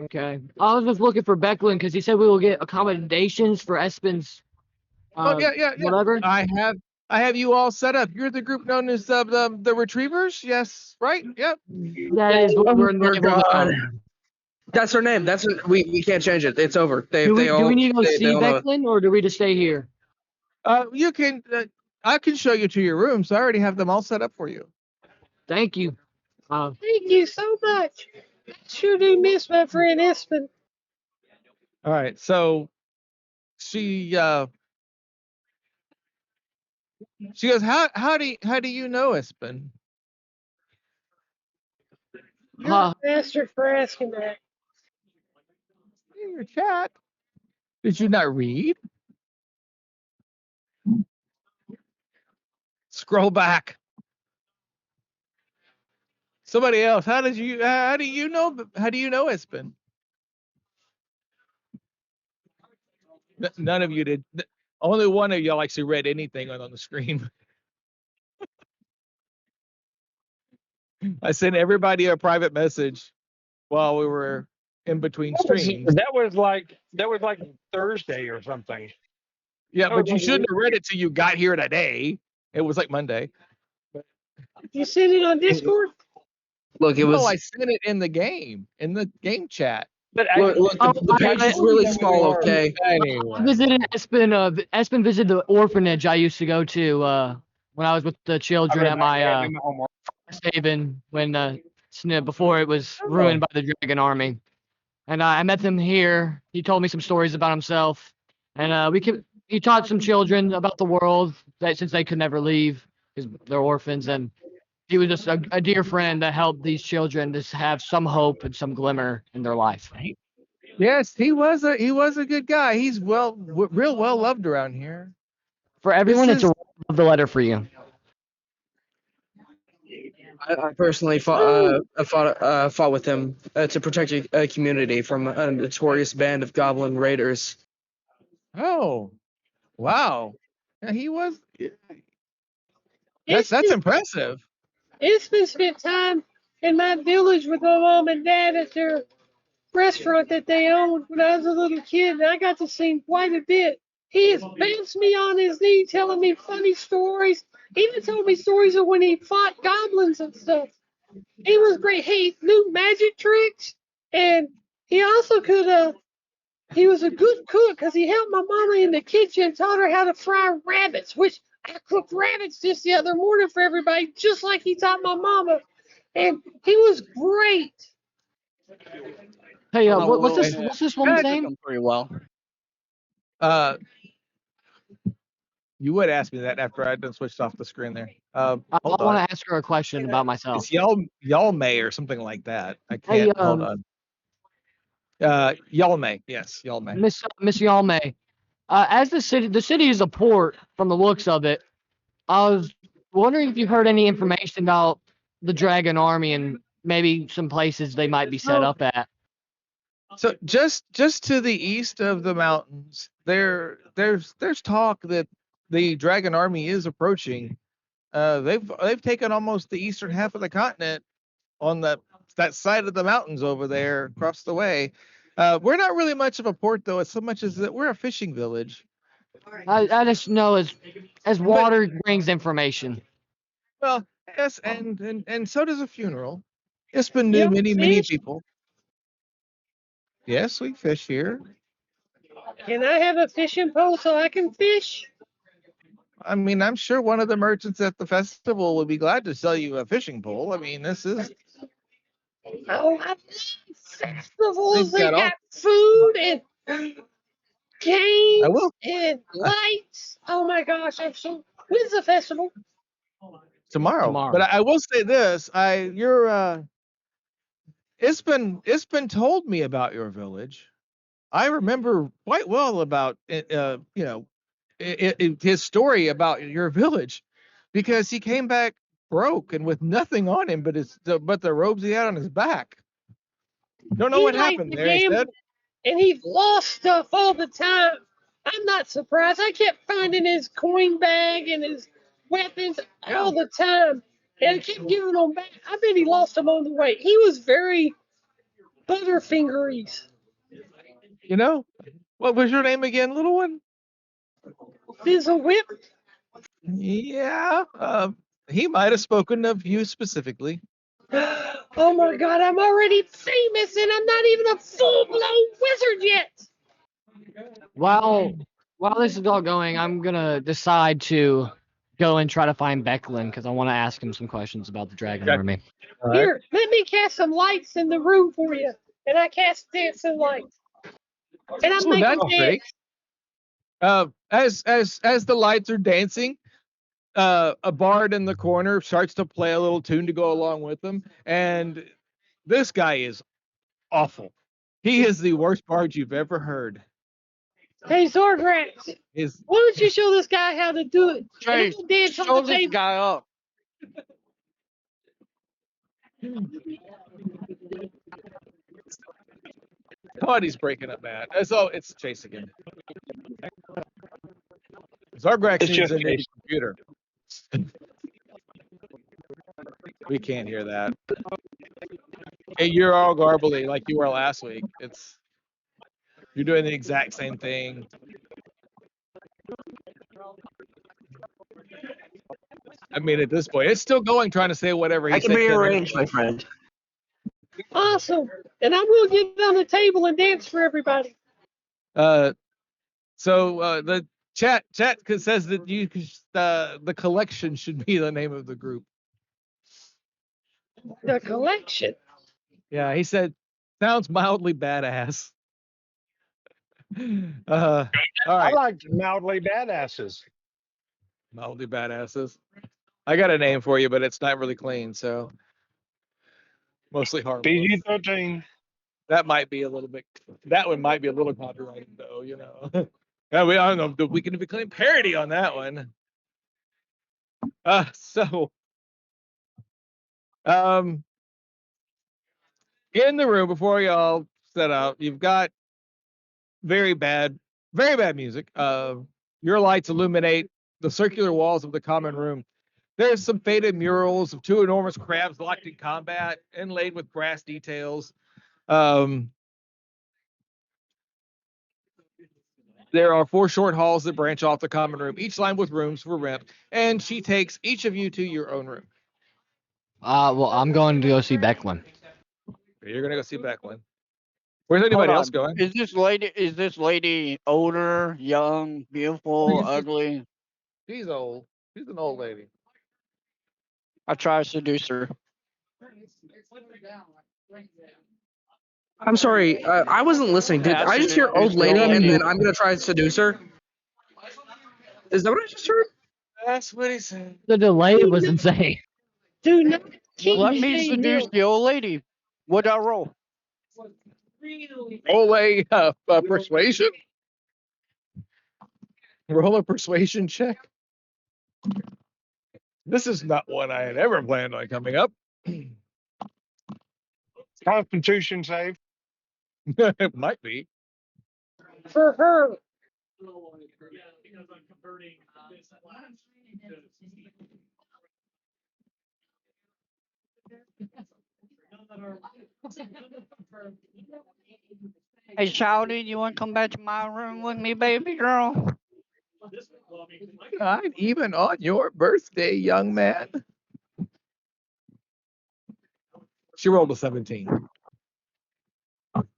Okay. I was just looking for Becklin because he said we will get accommodations for Espin's. Yeah. Whatever. I have you all set up. You're the group known as the Retrievers. Yes, right. Yep. That is what we're Oh, labeled God. now. That's her name. We can't change it. It's over. Do we need to go see all know it. Becklin or do we just stay here? You can. I can show you to your rooms. I already have them all set up for you. Thank you. Thank you so much. I sure do miss my friend Ispin. All right. So she goes, how do you know Ispin? You're a bastard for asking that. In your chat. Did you not read? Scroll back. Somebody else. How do you know? How do you know Ispin? None of you did. Only one of y'all actually read anything on the screen. I sent everybody a private message while we were in between streams. That was like Thursday or something. Yeah, That but was you like shouldn't have read it till you got here today. It was like Monday. You send it on Discord? Look, it No, was. I sent it in the game chat. But Look, Oh, the page is really small. Okay. I Anyway, visited Espin. Espin visited the orphanage I used to go to when I was with the children at my haven before it was ruined by the Dragon Army. And I met him here. He told me some stories about himself, and he taught some children about the world since they could never leave because they're orphans. And he was just a dear friend that helped these children just have some hope and some glimmer in their life. yes, he was a good guy. He's real well loved around here. For everyone, This it's a the letter for you. I personally fought with him to protect a community from a notorious band of goblin raiders. Oh, wow. Yeah, he was. It's That's impressive. been spent time in my village with my mom and dad at their restaurant that they owned when I was a little kid, and I got to see him quite a bit. He has bounced me on his knee, telling me funny stories. He even told me stories of when he fought goblins and stuff. He was great. He knew magic tricks, and he also could. He was a good cook because he helped my mama in the kitchen, taught her how to fry rabbits, which I cooked rabbits just the other morning for everybody, just like he taught my mama. And he was great. Hey, Oh, what's well, this? What's this woman's I took name? him pretty well. You would ask me that after I'd been switched off the screen there. I Hold want on. to ask her a question about myself. It's y'all may or something like that. I Hey, can't. Hold on. Y'all may. Yes, y'all may. Miss Yalme, as the city is a port from the looks of it. I was wondering if you heard any information about the Dragon Army and maybe some places they might be set up at. So just to the east of the mountains, there's talk that the Dragon Army is approaching. They've taken almost the eastern half of the continent on that side of the mountains over there across the way. We're not really much of a port though, as so much as that we're a fishing village. I just know as water brings information. Well, yes, and so does a funeral. It's been You new don't many fish? people. Yes, we fish here. Can I have a fishing pole so I can fish? I mean, I'm sure one of the merchants at the festival would be glad to sell you a fishing pole. I mean, this is Oh, I love festivals. they've They got all. got food and I games will and lights. Oh my gosh, I'm so. When's the festival? tomorrow. Tomorrow. But I will say this: it's been told me about your village. I remember quite well about his story about your village, because he came back broke and with nothing on him but the robes he had on his back. Don't know He what liked happened to there. He gamble, said, and he lost stuff all the time. I'm not surprised. I kept finding his coin bag and his weapons all the time, and I kept giving them back. I bet he lost them on the way. He was very butterfingeries. you know, what was your name again, little one? Fizzlewhip. Yeah, he might have spoken of you specifically. Oh my god, I'm already famous and I'm not even a full blown wizard yet. While this is all going, I'm gonna decide to go and try to find Becklin because I want to ask him some questions about the Dragon Okay. Army. All right. Here, let me cast some lights in the room for you. And I cast dancing lights. And I'm Oh, making that's great. dance. As the lights are dancing, a bard in the corner starts to play a little tune to go along with them, and this guy is awful. He is the worst bard you've ever heard. Hey, Zordrax, Is why don't you show this guy how to do it? And Chase, he'll dance on show the this table. guy up. Cody's breaking up, man. So it's Chase again. Zargrax It's needs just a new Chase. computer. We can't hear that. Hey, you're all garbly like you were last week. You're doing the exact same thing. I mean, at this point, it's still going, trying to say whatever he I can said 10 minutes rearrange, my ago. friend. Awesome. And I'm gonna get on the table and dance for everybody. So the chat says that the collection should be the name of the group. The collection. Yeah, he said sounds mildly badass. All I right, like mildly badasses. mildly badasses. I got a name for you, but it's not really clean, so mostly harmless. PG-13. That might be a little bit. That one might be a little copyrighted, though. Yeah, I don't know. We can claim parody on that one. So, in the room before y'all set out, you've got very bad music. Your lights illuminate the circular walls of the common room. There's some faded murals of two enormous crabs locked in combat, inlaid with brass details. There are 4 short halls that branch off the common room, each lined with rooms for rent, and she takes each of you to your own room. Well, I'm going to go see Becklin. You're gonna go see Becklin. Where's Hold anybody else on. going? Is this lady older, young, beautiful, ugly? She's old. She's an old lady. I try to seduce her. I'm sorry, I wasn't listening. Did Yeah, I just hear seduce old the lady old and lady. then I'm gonna try to seduce her? Is that what I just heard? That's what he said. The delay was insane. Do not keep Let me shame seduce him. the old lady. What I roll? Roll a persuasion. Roll a persuasion check. This is not one I had ever planned on coming up. Constitution save. It might be. For her. Hey, Shouty, you want to come back to my room with me, baby girl? I'm even on your birthday, young man. She rolled a 17.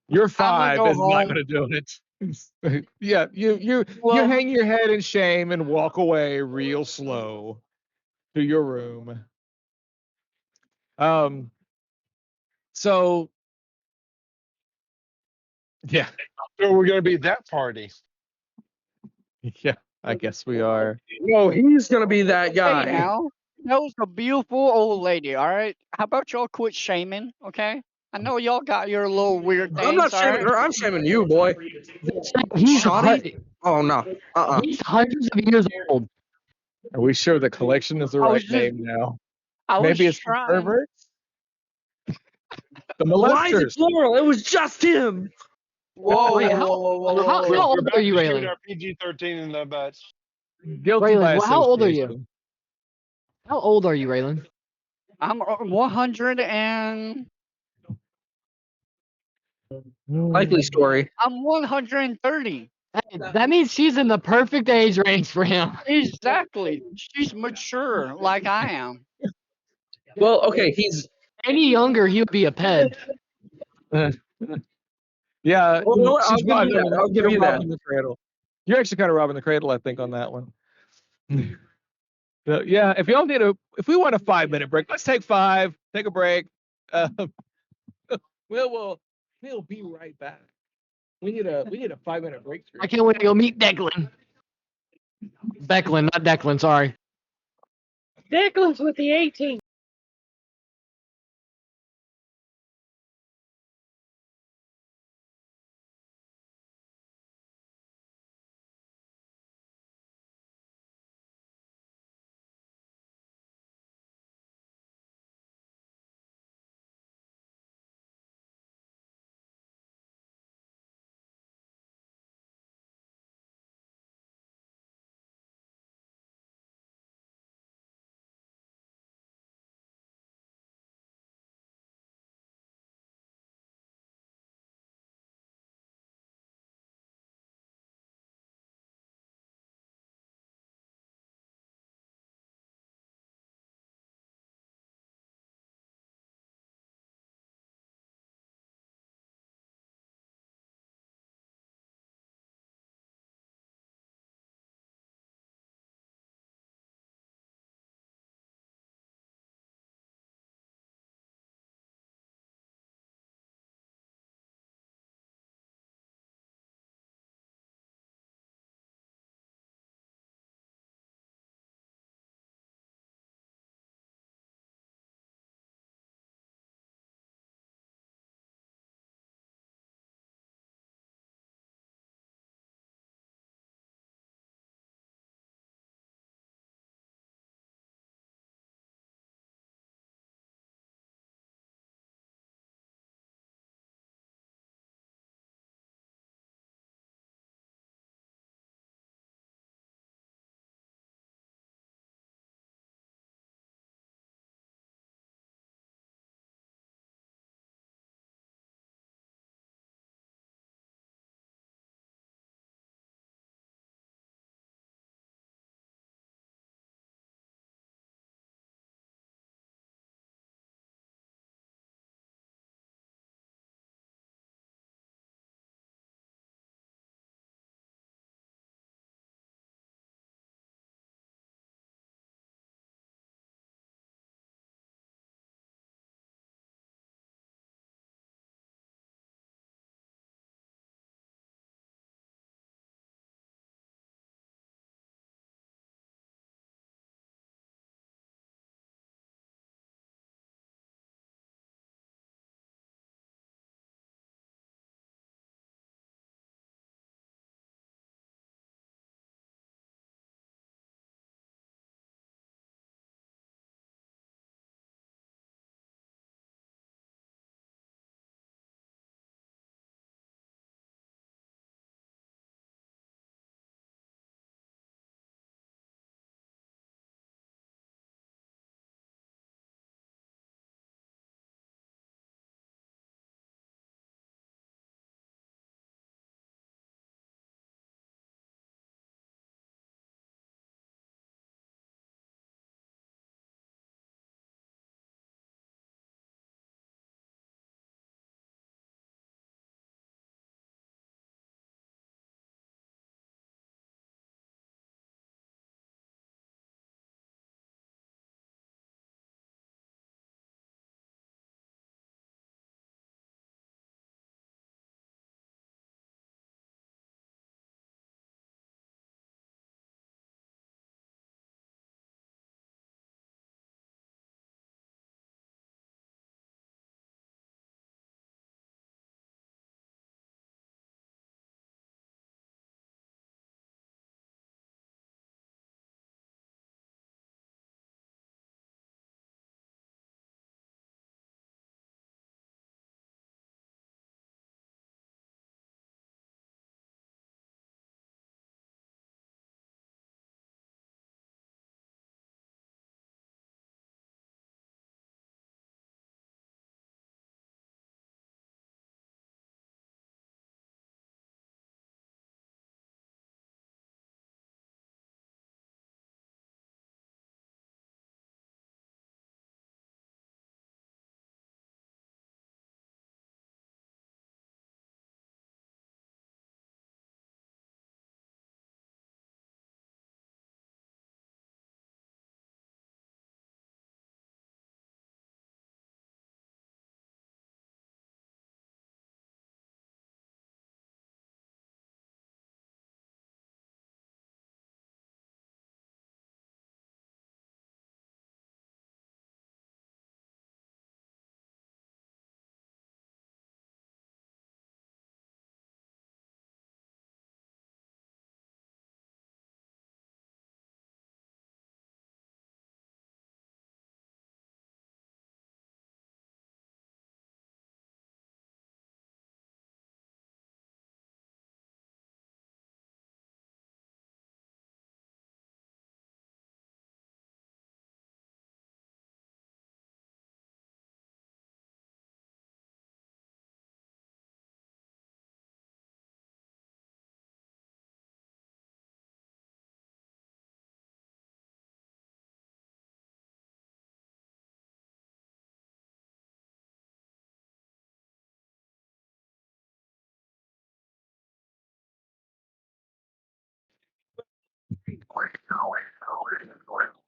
Your I'm gonna 5 go is not home. going to do it. Yeah, you Well, hang your head in shame and walk away real slow to your room. So yeah, So we're going to be at that party. yeah, I guess we are. No, he's gonna be that hey guy. now, that was a beautiful old lady. All right, how about y'all quit shaming? Okay, I know y'all got your little weird I'm not things. All shaming right. her. I'm shaming you, boy. He's Shoddy? Oh no. he's hundreds of years old. Are we sure the collection is the I right was just, name now? I was Maybe it's the trying. perverts, the Why is it molesters. plural? It was just him. Whoa, Wait, whoa, how whoa, whoa, whoa, how, whoa, We're, how whoa. we're old are about you, to shoot Raylan? our PG-13 in the butts. Guilty by Raylan, how old are you? association. How old are you, Raylan? I'm 100 and Likely story. I'm 130. Hey, that means she's in the perfect age range for him. Exactly. She's mature like I am. Well, okay, he's. Any younger, he would be a ped. Yeah, Well, you know what? I'll she's give you that. I'll give you're you that. robbing the cradle. You're actually kind of robbing the cradle, I think, on that one. So, yeah, if we want a 5-minute break, let's take 5. Take a break. Uh, we'll be right back. We need a 5-minute break. I can't wait to go meet Declan. Becklin, not Declan, sorry. Declan's with the 18.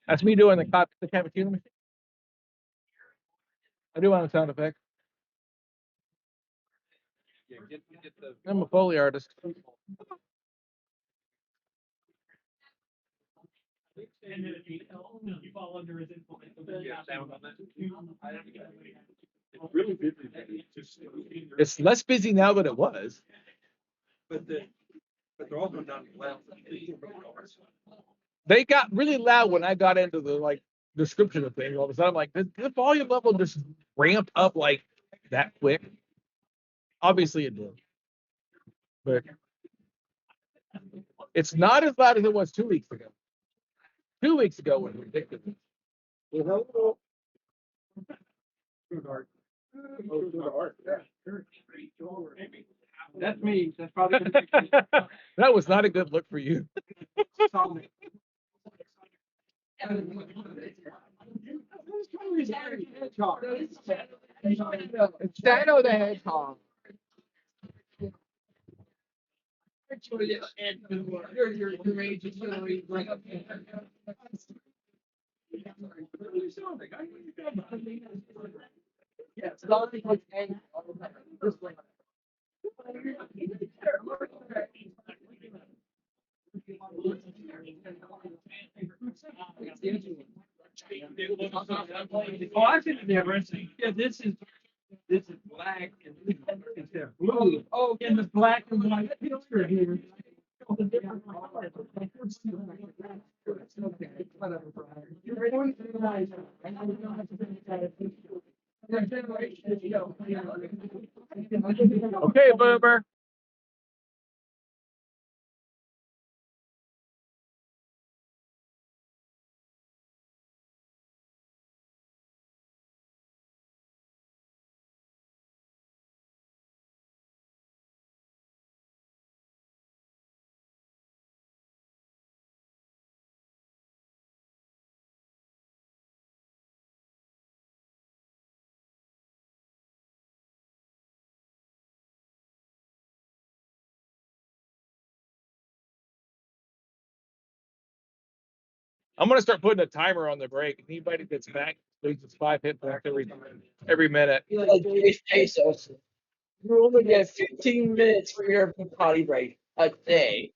That's me doing the cappuccino machine. I do want a sound effect. I'm a Foley artist. It's less busy now than it was. But they're also not loud. They got really loud when I got into the description of things. All of a sudden, I'm like, did the volume level just ramp up like that quick? Obviously, it did, but it's not as loud as it was 2 weeks ago. 2 weeks ago was ridiculous. That's me. That's probably That was not a good look for you. Shadow the Hedgehog. Your age is really like Oh, I see the difference. Yeah, this is black and this is blue. Oh, and the black and white picture here. Okay, Boomer. I'm gonna start putting a timer on the break. Anybody that's back loses 5 hit points every minute. like pesos. You only get 15 minutes for your potty break a day.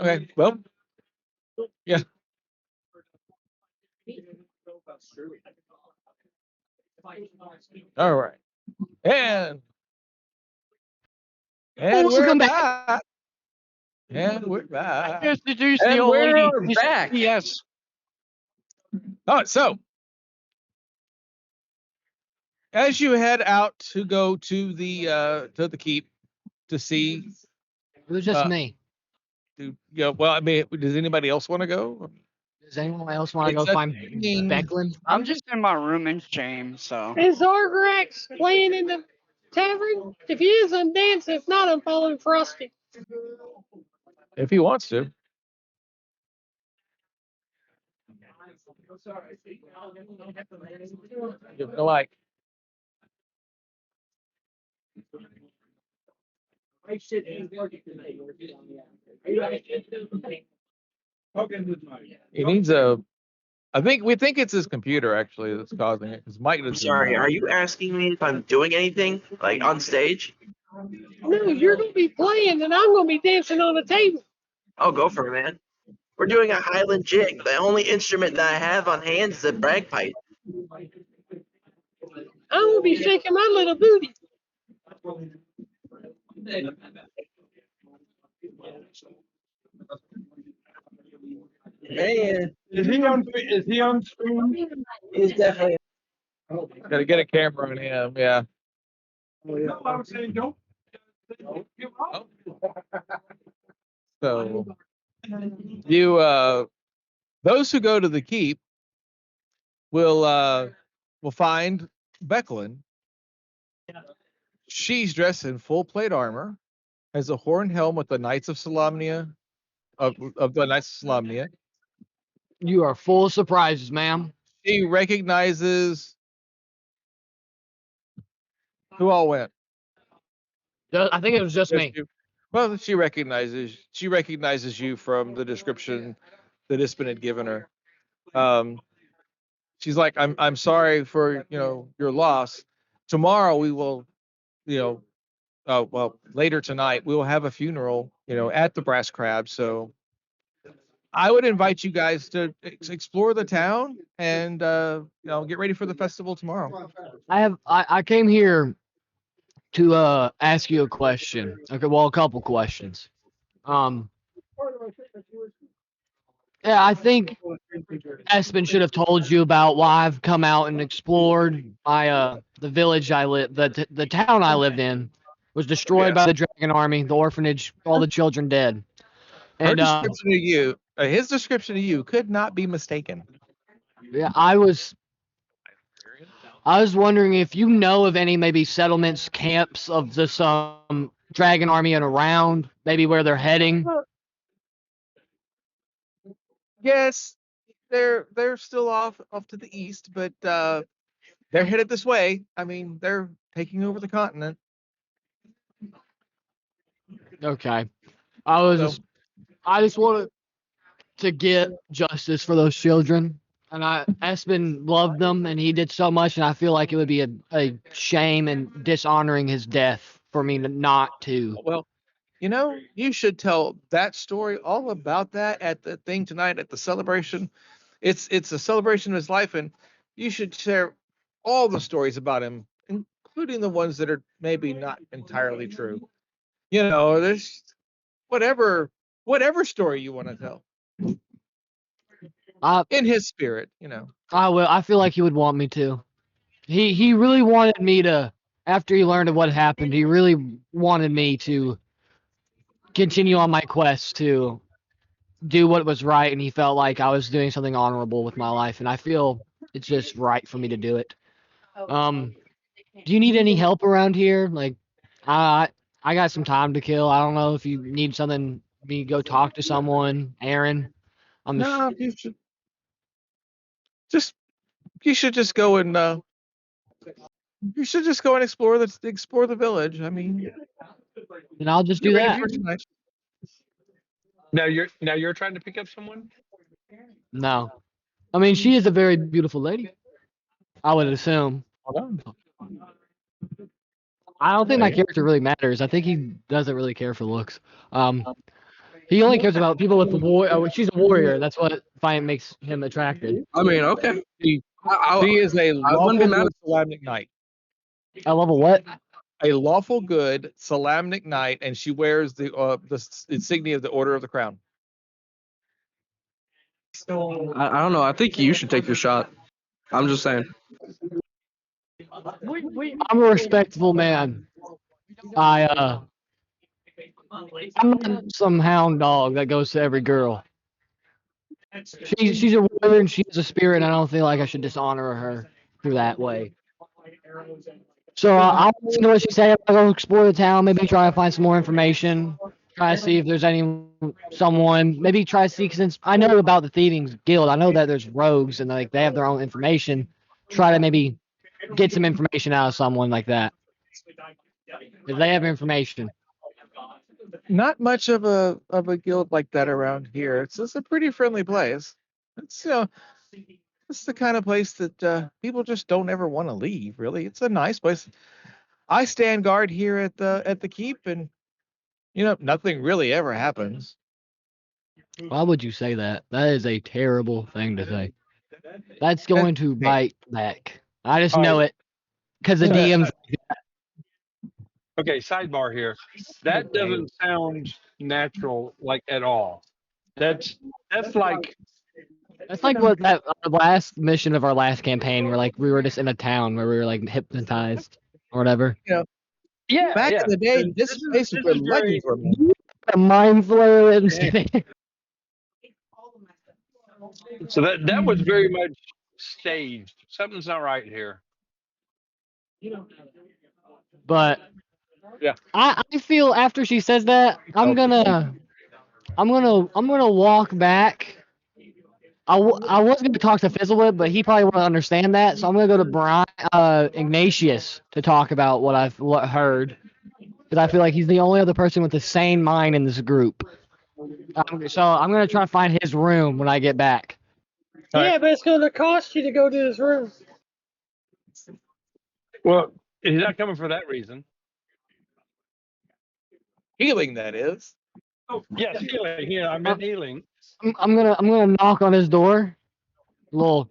Okay. Well, yeah. All right. And we're Welcome back. back. And we're back. Introduce the And old lady. we're Miss back. Yes. Oh, so as you head out to go to the keep to see, It was just uh, me. well, I mean, does anybody else want to go? Does anyone else want to go It's a find thing. Becklin? I'm just in my room in shame, so. Is Zargrax playing in the tavern? If he is, I'm dancing. If not, I'm following Frosty. If he wants to. You know, like, he needs a. We think it's his computer actually that's causing it because Mike I'm doesn't sorry, know. are you asking me if I'm doing anything, like on stage? No, you're gonna be playing, and I'm gonna be dancing on the table. I'll go for it, man. We're doing a Highland jig. The only instrument that I have on hand is a bagpipe. I'm gonna be shaking my little booty. Man, Is he on screen? he's definitely. Got to get a camera on him. Yeah. No, I was saying don't give up. So you those who go to the keep will find Becklin. She's dressed in full plate armor, has a horn helm with the Knights of Solamnia of the Knights of Solamnia. You are full of surprises, ma'am. She recognizes who all went. I think it was just me. Well, she recognizes you from the description that Ispin had given her. She's like, I'm sorry for your loss. Tomorrow we will, well, later tonight we will have a funeral, at the Brass Crab. So I would invite you guys to explore the town and get ready for the festival tomorrow. I came here to ask you a question. Okay, well, a couple questions. Um, yeah, I think Espen should have told you about why I've come out and explored the village I live, the town I lived in was destroyed by the dragon army, the orphanage, all the children dead. Her And description of you, his description of you, could not be mistaken. yeah, I was wondering if you know of any maybe settlements, camps of the dragon army and around, maybe where they're heading. Yes, they're still off to the east, but they're headed this way. I mean, they're taking over the continent. Okay, I just wanted to get justice for those children. And Espen loved them, and he did so much, and I feel like it would be a shame and dishonoring his death for me not to. Well, you should tell that story, all about that, at the thing tonight at the celebration. It's a celebration of his life, and you should share all the stories about him, including the ones that are maybe not entirely true. There's whatever story you want to tell in his spirit. I will. I feel like he would want me to. He really wanted me to. After he learned of what happened, he really wanted me to continue on my quest to do what was right, and he felt like I was doing something honorable with my life, and I feel it's just right for me to do it. Do you need any help around here? Like, I got some time to kill. I don't know if you need something. Me go talk to someone, Aaron. No, you should just go and explore the village. I mean, and I'll just do get ready that. for tonight. Now you're trying to pick up someone. No, I mean she is a very beautiful lady. I would assume. Hold on. I don't think my character really matters. I think he doesn't really care for looks. He only cares about people with the war. She's a warrior. That's what makes him attracted. I mean, okay. She I, is a I wouldn't be lawful mad. good Salamnic knight. I love a what? A lawful good Salamnic knight, and she wears the insignia of the Order of the Crown. I don't know. I think you should take your shot. I'm just saying. I'm a respectable man. I'm not some hound dog that goes to every girl. She's a warrior and she has a spirit, and I don't feel like I should dishonor her through that way. So I'll listen to what she said. I'll go explore the town, maybe try to find some more information, try to see if there's someone, maybe try to see, since I know about the Thieving Guild, I know that there's rogues and like they have their own information. Try to maybe get some information out of someone like that. If they have information. Not much of a guild like that around here. It's a pretty friendly place. It's it's the kind of place that people just don't ever want to leave. Really, it's a nice place. I stand guard here at the keep, and nothing really ever happens. Why would you say that? That is a terrible thing to say. That's going to bite back. I just know it because the DMs. Okay, sidebar here. That doesn't sound natural, like at all. That's like That's like what that our last mission of our last campaign, where like we were just in a town where we were like hypnotized or whatever. yeah. Back yeah. in the day, And this place is where is very- legends were made. A mind flayer. I'm just kidding. So that was very much staged. Something's not right here. But Yeah. I feel after she says that, I'm gonna walk back. I was gonna talk to Fizzlewhip, but he probably won't understand that, so I'm gonna go to Brian Ignatius to talk about what I've heard, because I feel like he's the only other person with a sane mind in this group. So I'm gonna try to find his room when I get back. Yeah, but it's going to cost you to go to his room. Well, he's not coming for that reason. Healing, that is. Yes, healing. Yeah, I meant healing. I'm gonna knock on his door. Little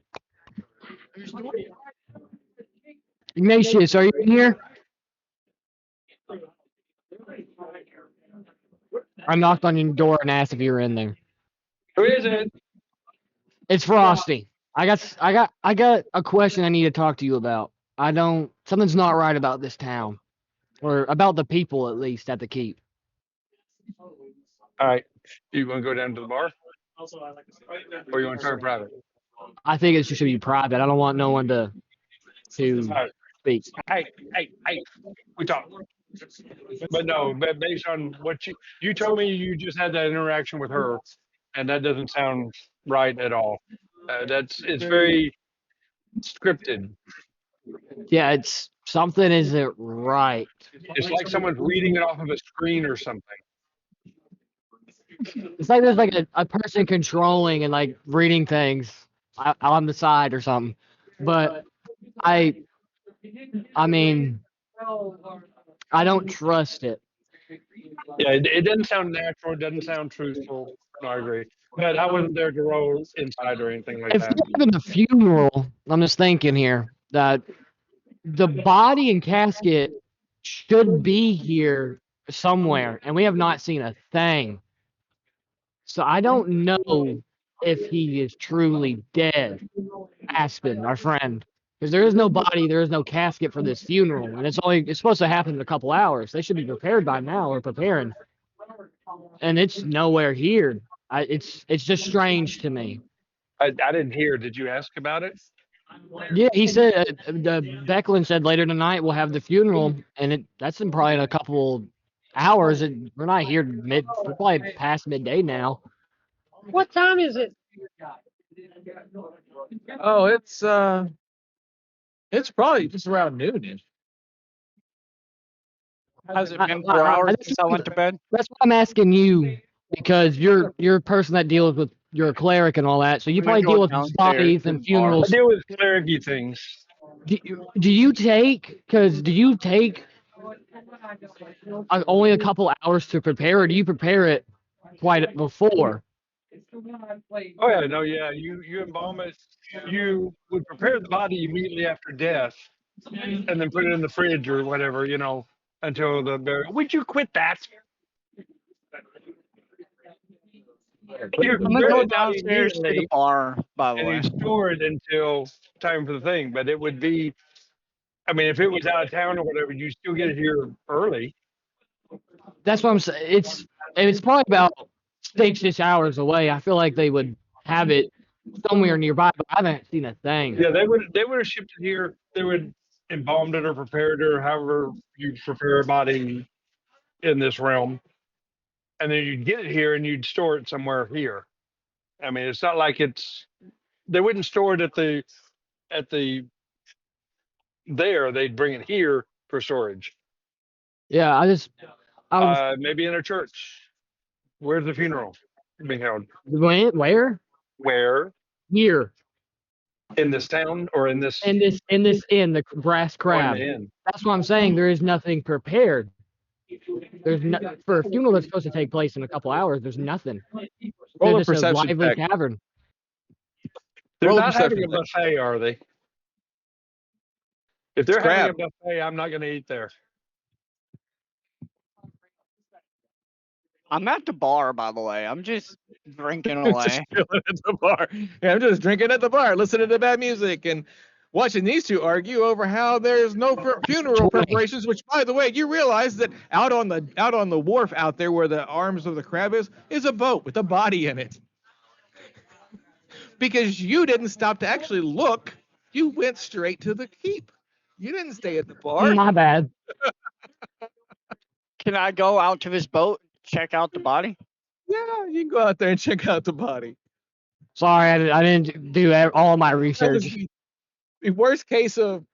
Ignatius, are you in here? I knocked on your door and asked if you were in there. Who is it? It's Frosty. I got a question I need to talk to you about. Something's not right about this town, or about the people at least at the keep. All right. You want to go down to the bar? Or you want to turn private? I think it should be private. I don't want no one to All right. speak. Hey, we talk. But no, but based on what you told me, you just had that interaction with her, and that doesn't sound right at all. It's very scripted. Yeah, it's something isn't right. It's like someone's reading it off of a screen or something. It's like there's like a person controlling and like reading things on the side or something. But I mean, I don't trust it. Yeah, it doesn't sound natural. It doesn't sound truthful. No, I agree. But I wasn't there to roll inside or anything like If that. they're having a funeral, I'm just thinking here that the body and casket should be here somewhere, and we have not seen a thing. So I don't know if he is truly dead. Ispin, our friend. Because there is no body, there is no casket for this funeral, and it's supposed to happen in a couple hours. They should be prepared by now, or preparing. And it's nowhere here. It's just strange to me. I didn't hear. Did you ask about it? Yeah, he said the Becklin said later tonight we'll have the funeral, and that's in probably in a couple hours. And we're not here we're probably past midday now. What time is it? Oh, it's probably just around noonish. Has it been I- 4 hours I- since I went to bed? That's what I'm asking you, because you're a person that deals with, you're a cleric and all that, so you I'm gonna probably go deal with downstairs bodies to and the bar. I funerals. deal with clericy things. Do you take only a couple hours to prepare, or do you prepare it quite before. Oh yeah, no, yeah. You embalm it. You would prepare the body immediately after death, and then put it in the fridge or whatever, until the burial. Would you quit that? You I'm gonna bury go the body downstairs to the immediately, bar, by the and you way. store it until time for the thing. But it would be, I mean, if it was out of town or whatever, you still get it here early. That's what I'm saying. It's probably about 6 hours away. I feel like they would have it somewhere nearby, but I haven't seen a thing. Yeah, they would have shipped it here. They would embalmed it or prepared it or however you prepare a body in this realm, and then you'd get it here and you'd store it somewhere here. I mean, it's not like they wouldn't store it at the there. They'd bring it here for storage. Yeah, I was Maybe in a church. Where's the funeral being held? where? Where Here in this town or in this in this inn, the Brass or in Crab. the inn? That's what I'm saying. There is nothing prepared. There's no, for a funeral that's supposed to take place in a couple hours. There's nothing. Roll They're a just a perception lively check. tavern. They're Roll a not having perception a check. buffet, are they? If It's they're having crab. a buffet, I'm not going to eat there. I'm at the bar, by the way. I'm just drinking Just away. chilling at the bar. Yeah, I'm just drinking at the bar, listening to bad music, and watching these two argue over how there's no funeral 20. preparations. Which, by the way, you realize that out on the wharf out there where the arms of the crab is a boat with a body in it. Because you didn't stop to actually look, you went straight to the keep. You didn't stay at the bar. My bad. Can I go out to this boat, check out the body? Yeah, you can go out there and check out the body. Sorry, I didn't do all my That was research. the worst case of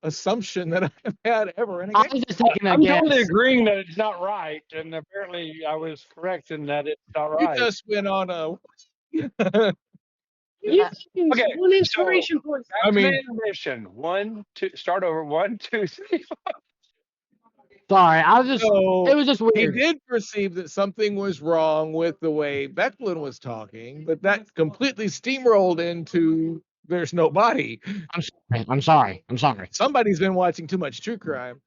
assumption that I've had ever in a I game. was just taking a I'm guess. totally agreeing that it's not right, and apparently I was correct in that it's not You right. just went on a. You Okay, one so inspiration point. I mean- mission 1, 2, start over 1, 2, 3. Sorry, I was just. So It was just he weird. did perceive that something was wrong with the way Becklin was talking, but that completely steamrolled into there's no body. I'm sorry. Somebody's been watching too much true crime.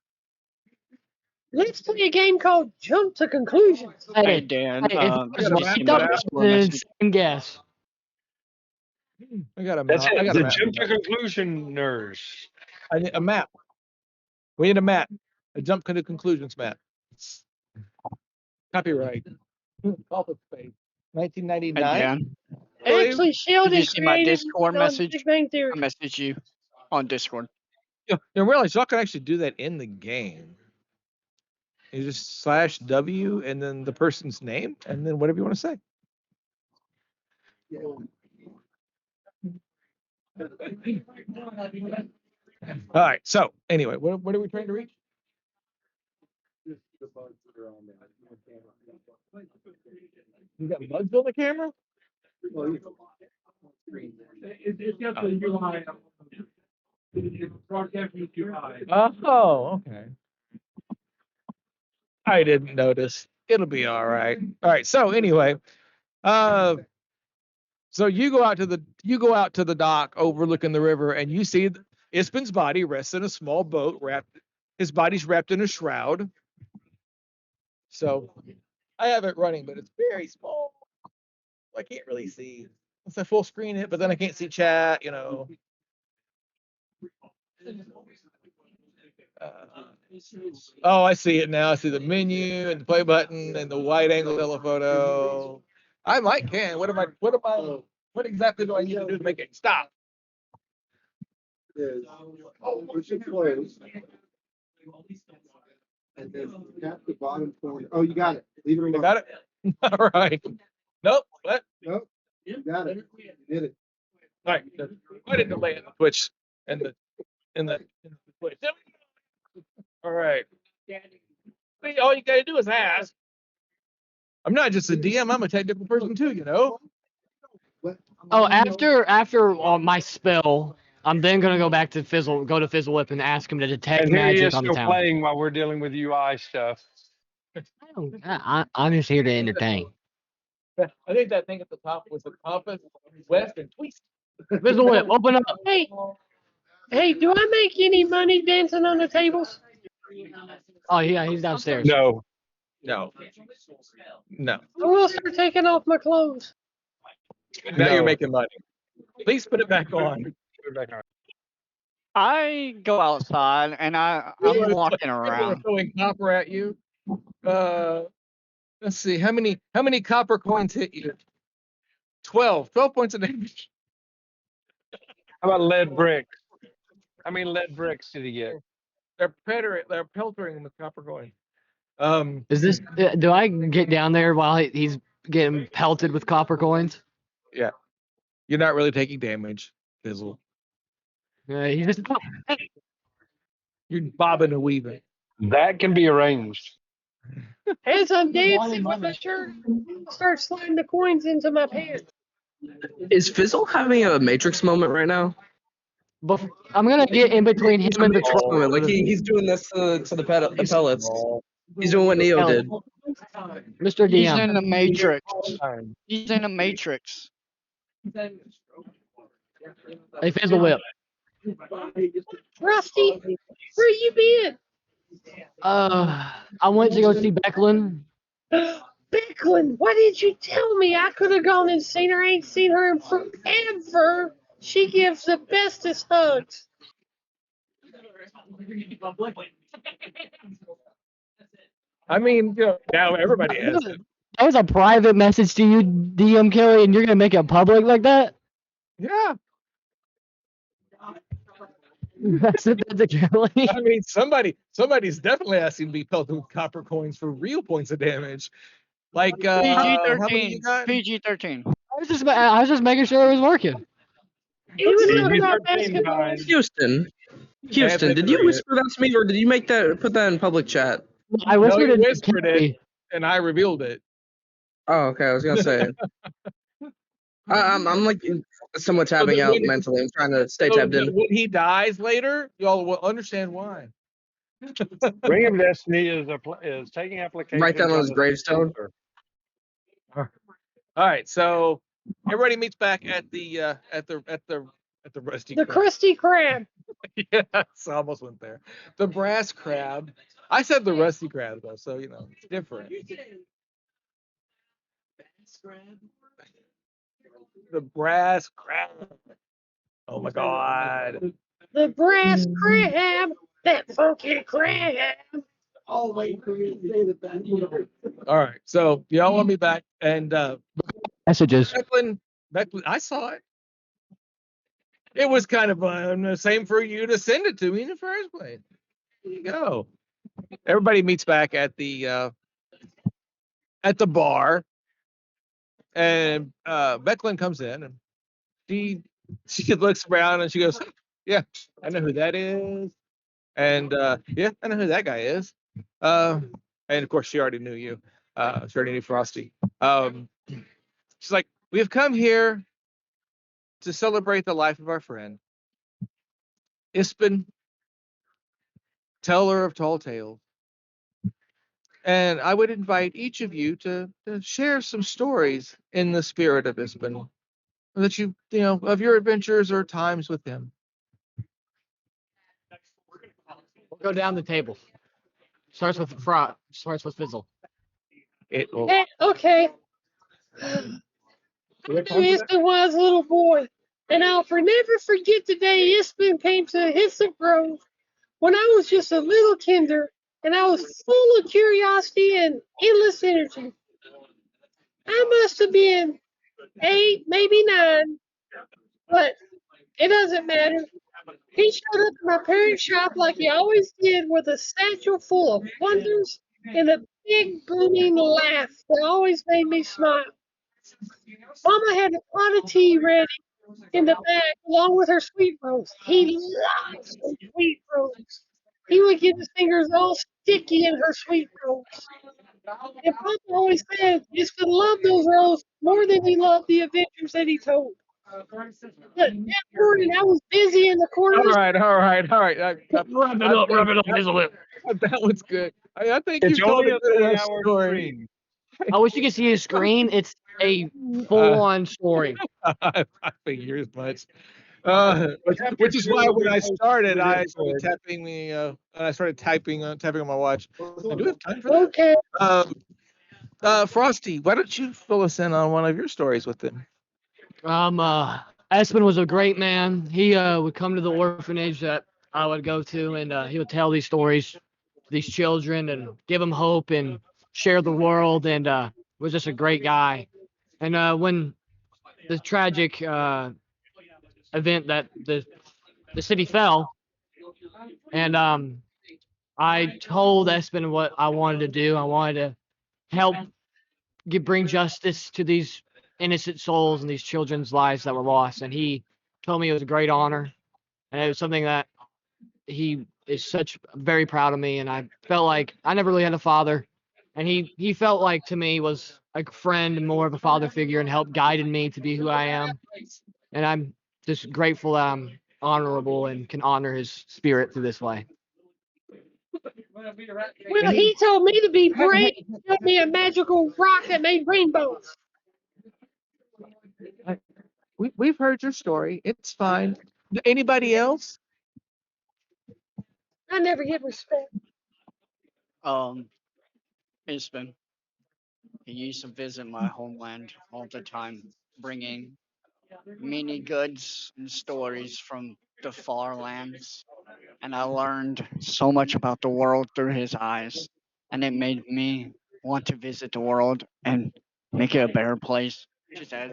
Let's play a game called Jump to Conclusions. Hey, Hey, Dan. hey, if Did it you was see right my up, Discord then message? same guess. I got a map. That's I it. got The a map. jump to conclusioners. I need a map. We need a map. A jump to conclusions map. Copyright. Office space. Hey, 1999. Dan. Actually, Sheldon you see my created Discord on message? Big Bang Theory. I messaged you on Discord. You realize y'all can actually do that in the game. You just /W and then the person's name and then whatever you want to say. All right. So anyway, what are we trying to reach? You got bugs on the camera? It's got the UI. It's broadcasting UI. Oh, okay. I didn't notice. It'll be all right. All right. So anyway, so you go out to the dock overlooking the river, and you see Ispin's body rests in a small boat his body's wrapped in a shroud. So I have it running, but it's very small. I can't really see. Once I full screen it, but then I can't see chat. Oh, I see it now. I see the menu and the play button and the wide angle telephoto. I might can. What exactly do I need to do to make it stop? Push it close. And then tap the bottom corner. Oh, you got it. Leave it alone. You got it? All right. Nope. What? Nope. You got it. You did it. All right. Quite a delay in the Twitch and the Twitch. All right. See, all you gotta do is ask. I'm not just a DM. I'm a technical person too. Oh, after my spell, I'm then gonna go back to go to Fizzlewhip and ask him to detect And here he magic is on the still town. playing while we're dealing with UI stuff. I'm just here to entertain. I think that thing at the top was the compass, west, and twist. Fizzlewhip, open up. Hey, do I make any money dancing on the tables? Oh yeah, he's downstairs. No. No. No. I will start taking off my clothes. Now No. you're making money. Please put it back on. Put it back on. I go outside and I'm walking around. Throwing copper at you. Let's see. How many copper coins hit you? 12. 12 points of damage. How about lead bricks? How many lead bricks did he get? They're peltering him with copper coins. Is this? Do I get down there while he's getting pelted with copper coins? Yeah. You're not really taking damage, Fizzle. He's just. You're bobbing and weaving. That can be arranged. As I'm dancing with my shirt, I start sliding the coins into my pants. Is Fizzle having a Matrix moment right now? I'm gonna get in between him and the Matrix troll. moment. Like he's doing this to the pellets. He's doing what Neo did. Mr. He's DM. in the Matrix. He's in the Matrix. Hey, Fizzlewhip. Rusty, where you been? I went to go see Becklin. Becklin, why didn't you tell me? I could have gone and seen her. I ain't seen her in forever. She gives the bestest hugs. I mean, now everybody has it. That was a private message to you, DM Kelly, and you're gonna make it public like that? Yeah. That's a Kelly. I mean, somebody's definitely asking to be pelted with copper coins for real points of damage. Like how many you PG-13. got? PG-13. I was just making sure it was working. He was PG-13 talking about basketball. guys. Houston, did you whisper that to me, or did you put that in public chat? I whispered he it. to whispered it. Kelly. And I revealed it. Oh, okay. I was gonna say. I'm like somewhat tapping out mentally. I'm trying to stay tapped in. When he dies later, y'all will understand why. Ring of Destiny is taking applications. Write that on his gravestone. All right, so everybody meets back at the rusty. The Crab. Krusty Krab. Yes, I almost went there. The brass crab. I said the rusty crab though, so it's different. The brass crab. Oh my god. The brass crab. That funky crab. All right, so y'all want me back, and Messages. Becklin, I saw it. It was kind of the same for you to send it to me in the first place. There you go. Everybody meets back at the bar, and Becklin comes in, and she looks around and she goes, "Yeah, I know who that is," and "Yeah, I know who that guy is," and of course she already knew you. She already knew Frosty. She's like, "We have come here to celebrate the life of our friend, Ispin, teller of tall tales. And I would invite each of you to share some stories in the spirit of Ispin, that of your adventures or times with him." We'll go down the table. Starts with Fizzle. It will. Okay. Ispin was a little boy, and I'll never forget the day Ispin came to Hyssop Grove when I was just a little kinder, and I was full of curiosity and endless energy. I must have been 8, maybe 9, but it doesn't matter. He showed up at my parents' shop like he always did with a satchel full of wonders and a big booming laugh that always made me smile. Mama had a pot of tea ready in the bag along with her sweet rolls. He loved some sweet rolls. He would get his fingers all sticky in her sweet rolls. And Papa always said he used to love those rolls more than he loved the adventures that he told. But that morning I was busy in the corner. All right. Wrap it up, Fizzlewhip. That was good. I think It's you told only a a good enough 3-hour story. stream. I wish you could see his screen. It's a full-on story. I figure as much. Which is why when I started, I started tapping tapping on my watch. I do have time for that. Okay. Frosty, why don't you fill us in on one of your stories with him? Ispin was a great man. He would come to the orphanage that I would go to, and he would tell these stories to these children and give them hope and share the world. And was just a great guy. And when the tragic event that the city fell, and I told Espen what I wanted to do. I wanted to help bring justice to these innocent souls and these children's lives that were lost. And he told me it was a great honor, and it was something that he is such very proud of me. And I felt like I never really had a father, and he felt like to me was a friend and more of a father figure and helped guided me to be who I am. And I'm just grateful that I'm honorable and can honor his spirit through this way. Well, he told me to be brave. He showed me a magical rock that made rainbows. We've heard your story. It's fine. Anybody else? I never get respect. Ispin. He used to visit my homeland all the time, bringing many goods and stories from the far lands. And I learned so much about the world through his eyes. And it made me want to visit the world and make it a better place, just as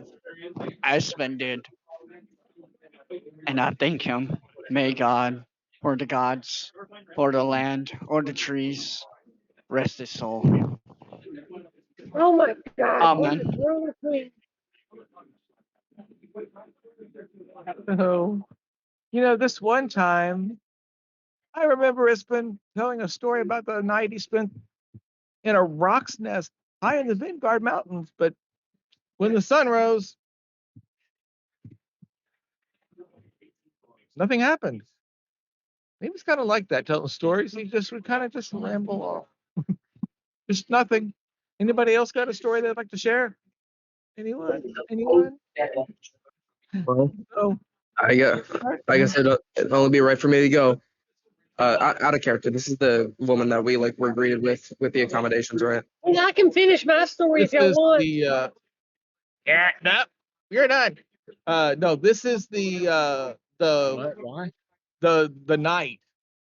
Iceman did. And I thank him. May God, or the gods, or the land, or the trees, rest his soul. Oh my God! What is Amen. wrong with me? So, this one time, I remember Espen telling a story about the night he spent in a rock's nest high in the Vanguard Mountains. But when the sun rose, nothing happened. He was kind of like that, telling stories. He just would kind of just ramble off. Just nothing. Anybody else got a story they'd like to share? Anyone? Anyone? Well, Oh, I like I said, it'd only be right for me to go. Out of character. This is the woman that we were greeted with the accommodations, right? And I can finish my story this if y'all is want. the yeah, no, you're done. No, this is the Why? the night.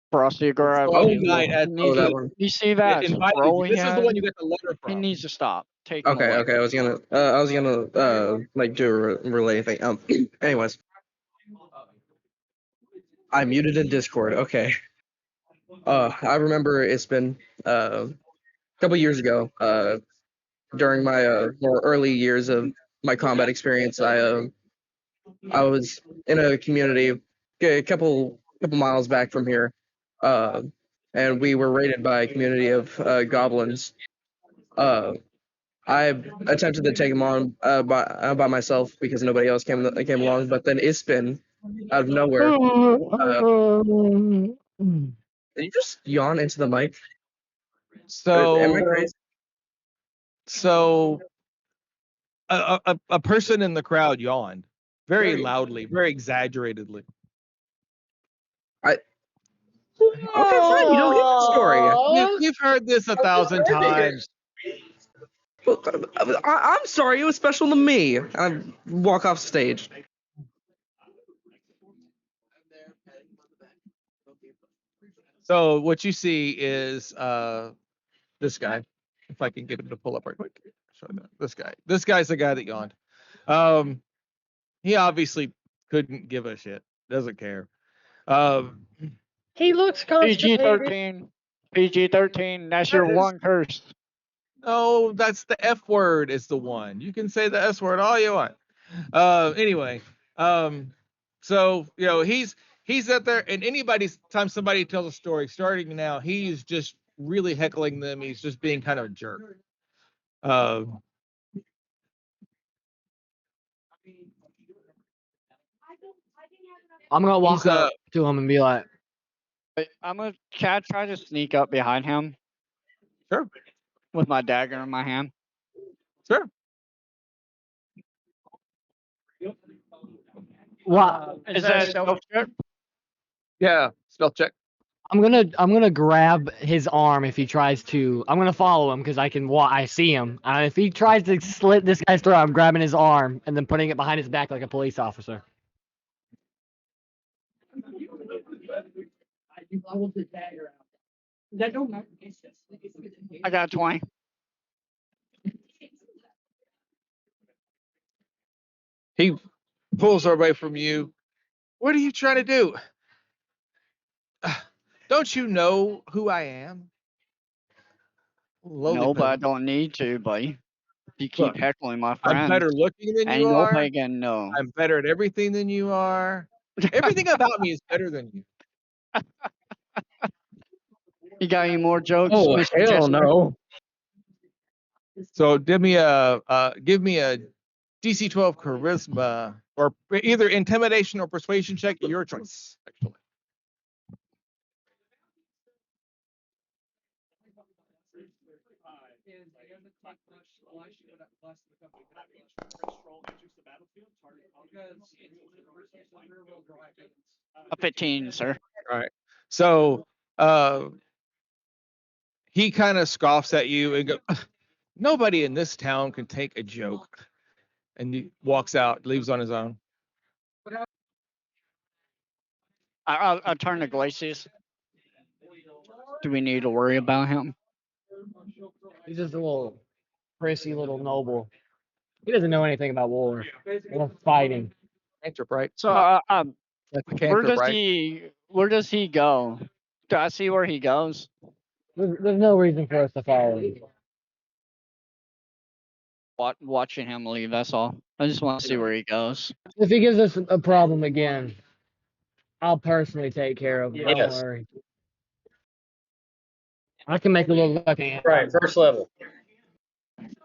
Frosty grab Oh, him. night at Oh, that the one. You see that invited bro you. he This is the had? one you got the letter He from. needs to stop. Take him Okay, away. okay. I was gonna do a relay thing. Anyways, I muted in Discord. Okay. I remember it's been a couple years ago. During my more early years of my combat experience, I was in a community a couple miles back from here, uh, and we were raided by a community of goblins. Uh, I attempted to take them on by myself because nobody else came along. But then Ispin, out of nowhere, did you just yawn into the mic? Am I So crazy? so a person in the crowd yawned very loudly, very exaggeratedly. Okay, fine. You don't get the story. We've heard this 1,000 times. Well, I'm sorry. It was special to me. I walk off stage. So what you see is this guy. If I can get him to pull up right quick. Show that. This guy. This guy's the guy that yawned. He obviously couldn't give a shit. Doesn't care. He looks PG constipated. 13. PG 13. That's your one curse. No, that's the F word is the one. You can say the S word all you want. Anyway, so he's out there, and anybody's time somebody tells a story, starting now, he's just really heckling them. He's just being kind of a jerk. I'm gonna walk He's, up to him and be like, I'm gonna try to sneak up behind him Sure. with my dagger in my hand. Sure. Well, Is that a stealth check? Yeah. Stealth check. I'm gonna grab his arm if he tries to. I'm gonna follow him because I can. I see him. If he tries to slit this guy's throat, I'm grabbing his arm and then putting it behind his back like a police officer. I got 20. He pulls away from you. What are you trying to do? Don't you know who I am? Lowly No, but I peasant. don't need to, buddy. You keep Look, heckling my I'm friend. better looking than you Ain't are. nobody gonna know. I'm better at everything than you are. Everything about me is better than you. You got any more jokes, Oh, Mr. hell Jester? no. So give me a DC 12 charisma or either intimidation or persuasion check, your choice. Actually. A 15, sir. All right. So he kind of scoffs at you and goes, nobody in this town can take a joke. And he walks out, leaves on his own. I'll turn to Glacius. Do we need to worry about him? He's just a little prissy little noble. He doesn't know anything about war or fighting. Cantrip, right? So, That's the where cantrip, right? where does he go? Do I see where he goes? There's no reason for us to follow him. Watching him leave. That's all. I just want to see where he goes. If he gives us a problem again, I'll personally take care of him. Don't Yes. worry. I can make a little left hand. Right, first level.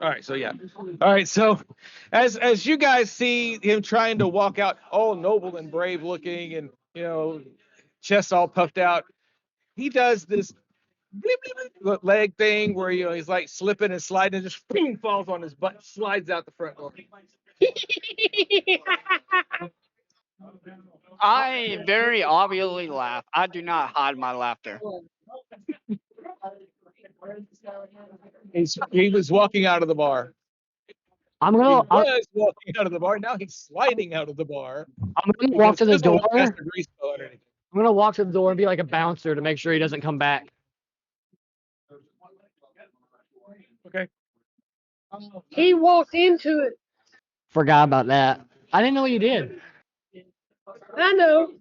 All right, so yeah. All right, so as you guys see him trying to walk out, all noble and brave looking, and chest all puffed out, he does this bleep, bleep, bleep, leg thing where he's like slipping and sliding, and just boom, falls on his butt, slides out the front door. I very obviously laugh. I do not hide my laughter. He was walking out of the bar. I'm He gonna was walking out of the bar. Now he's sliding out of the bar. walk to the This one door. has the grease spell underneath. I'm gonna walk to the door and be like a bouncer to make sure he doesn't come back. Okay. He walked into it. Forgot about that. I didn't know you did. I know.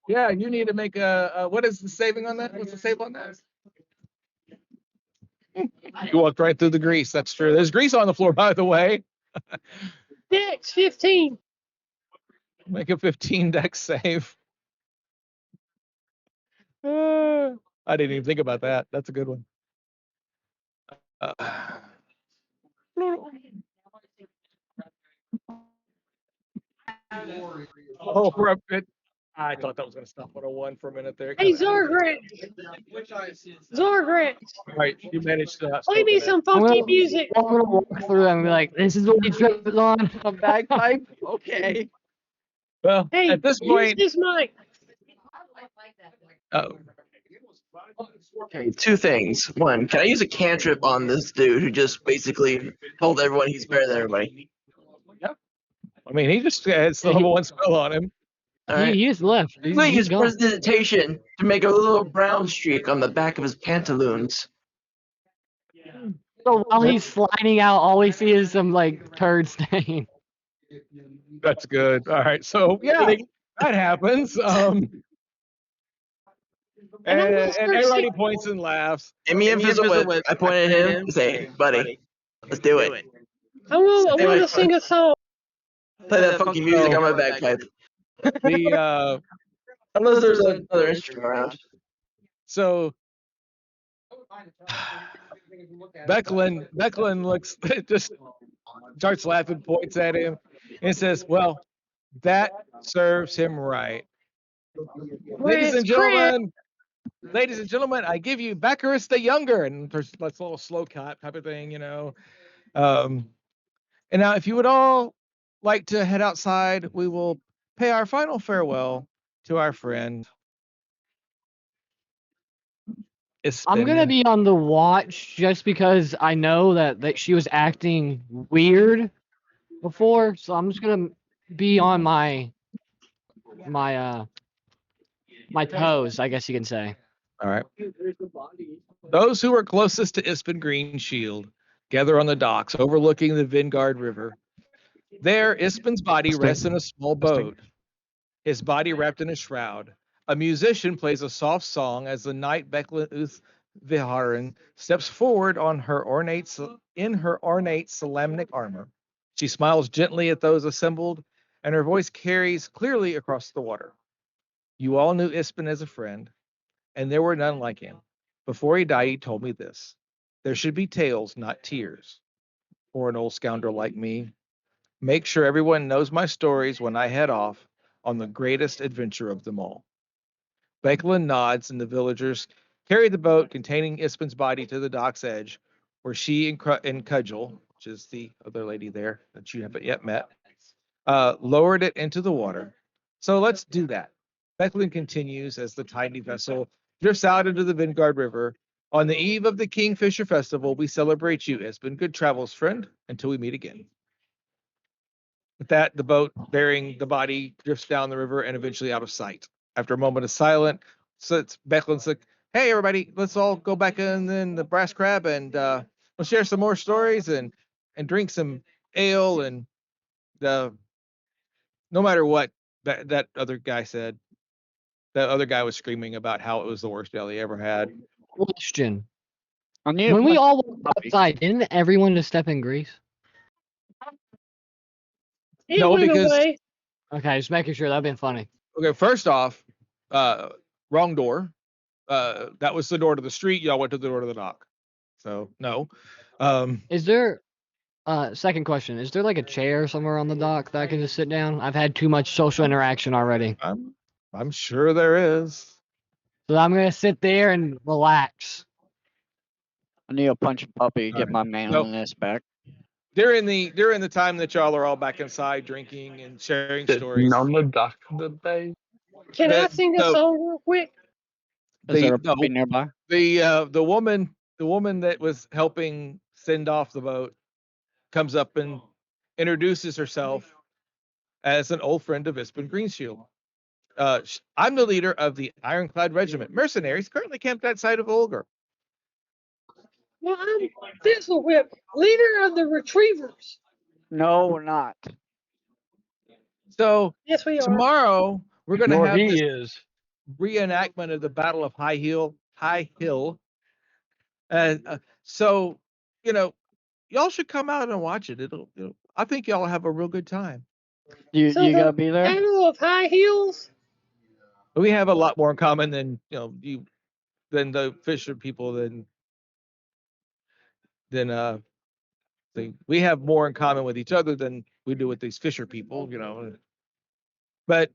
Yeah, you need to make a what is the saving on that? What's the save on that? You walked right through the grease. That's true. There's grease on the floor, by the way. Dex 15. Make a 15 dex save. I didn't even think about that. That's a good one. Oh, for a bit. I thought that was going to stop on a 1 for a minute there. Hey, Zargrat. Zargrat. Right, you managed to. Play me some funky music. I'm gonna walk through and be like, "This is what he tripped on." A bagpipe? Okay. Well, Hey, at this use point, this mic. Okay, two things. One, can I use a cantrip on this dude who just basically told everyone he's better than everybody? I mean, he just has the level 1 spell on him. All right. He just left. I'm gonna He's use gone. prestidigitation to make a little brown streak on the back of his pantaloons. So while he's sliding out, all we see is some like turd stain. That's good. All right, so yeah, that happens. And everybody points and laughs. And me and Fizzlewhip, I pointed at him and say, buddy, let's do it. I'm gonna sing a song. Play that funky music on my bagpipe. The Unless there's another instrument around. so Becklin looks just starts laughing, points at him, and says, "Well, that serves him right." Ladies and gentlemen, I give you Bacchus the Younger, and there's a little slow cut type of thing, And now, if you would all like to head outside, we will pay our final farewell to our friend I'm gonna Ispin. be on the watch just because I know that she was acting weird before, so I'm just gonna be on my my toes, I guess you can say. All right. Those who are closest to Ispin Green Shield gather on the docks overlooking the Vingard River. There, Ispin's body rests in a small boat, his body wrapped in a shroud. A musician plays a soft song as the knight Bekla Uth Viharan steps forward on her in her ornate Salamnic armor. She smiles gently at those assembled, and her voice carries clearly across the water. You all knew Ispin as a friend, and there were none like him. Before he died, he told me this: there should be tales, not tears, for an old scoundrel like me. Make sure everyone knows my stories when I head off on the greatest adventure of them all. Beckland nods, and the villagers carry the boat containing Ispin's body to the dock's edge, where she and Cudgel, which is the other lady there that you haven't yet met, lowered it into the water. So let's do that. Beckland continues as the tiny vessel drifts out into the Vingard River. On the eve of the Kingfisher Festival, we celebrate you, Ispin. Good travels, friend, until we meet again. With that, the boat bearing the body drifts down the river and eventually out of sight. After a moment of silence, Beckland's like, "Hey, everybody, let's all go back in the Brass Crab and we'll share some more stories and drink some ale and no matter what that other guy said, that other guy was screaming about how it was the worst ale he ever had. Question. I need a When we punch all went puppy. outside, didn't everyone just step in grease? It No, went because away. Okay, just making sure that'd been funny. okay, first off, wrong door. That was the door to the street. Y'all went to the door to the dock. So no. Is there second question, is there like a chair somewhere on the dock that I can just sit down? I've had too much social interaction already. I'm sure there is. So I'm gonna sit there and relax. I need a punch puppy to get Alright. my So manliness back. during the time that y'all are all back inside drinking and sharing stories, On the dock today. Can I that sing a the song real quick? Is there the a puppy nearby? the woman that was helping send off the boat comes up and introduces herself as an old friend of Ispin Greenshield. I'm the leader of the Ironclad Regiment, mercenaries currently camped outside of Olger. Well, I'm Fizzlewhip, leader of the Retrievers. No, we're not. So Yes, we are. tomorrow we're going to Nor have he this is. reenactment of the Battle of High Hill, and so you know y'all should come out and watch it. I think y'all have a real good time. You So you the gotta be there. Battle of High Heels. We have a lot more in common than than the Fisher people than we have more in common with each other than we do with these Fisher people, But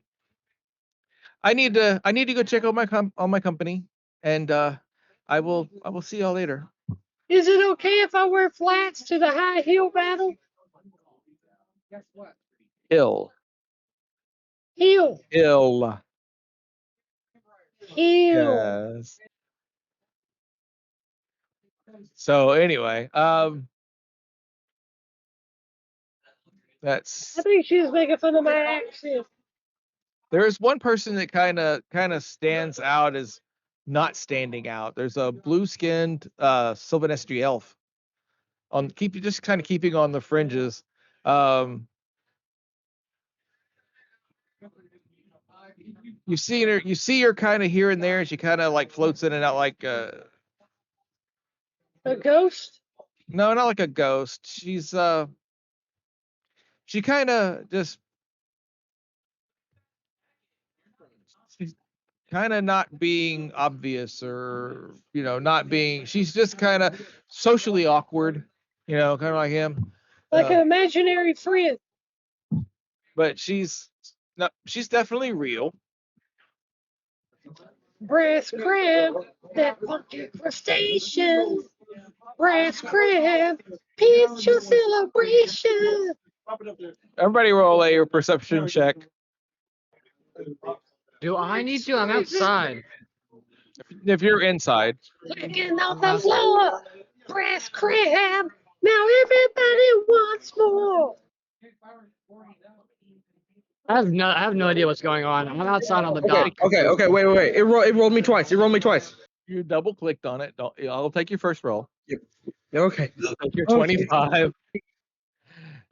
I need to go check out on my company, and I will see y'all later. Is it okay if I wear flats to the High Heel battle? Ill, Heel. ill, Heel. yes. So anyway, that's I think she was making fun of my accent. there is one person that kind of stands out as not standing out. There's a blue-skinned Sylvanestri elf on just kind of keeping on the fringes. Um, you see her kind of here and there, and she kind of like floats in and out like A ghost? no, not like a ghost. She kind of just she's kind of not being obvious or not being she's just kind of socially awkward, kind of like him. Like Uh, an imaginary friend. but she's definitely real. Brass crab. That funky crustacean. Brass crab, pizza celebration. Everybody roll a perception check. Do I need to? I'm outside. If you're inside, Clicking on the floor. Brass crab. Now everybody wants more. I have no idea what's going on. I'm outside on the Okay, dock. okay. Wait. It rolled me twice. you double clicked on it. Don't, I'll take your first roll. Okay. Take your Okay. 25.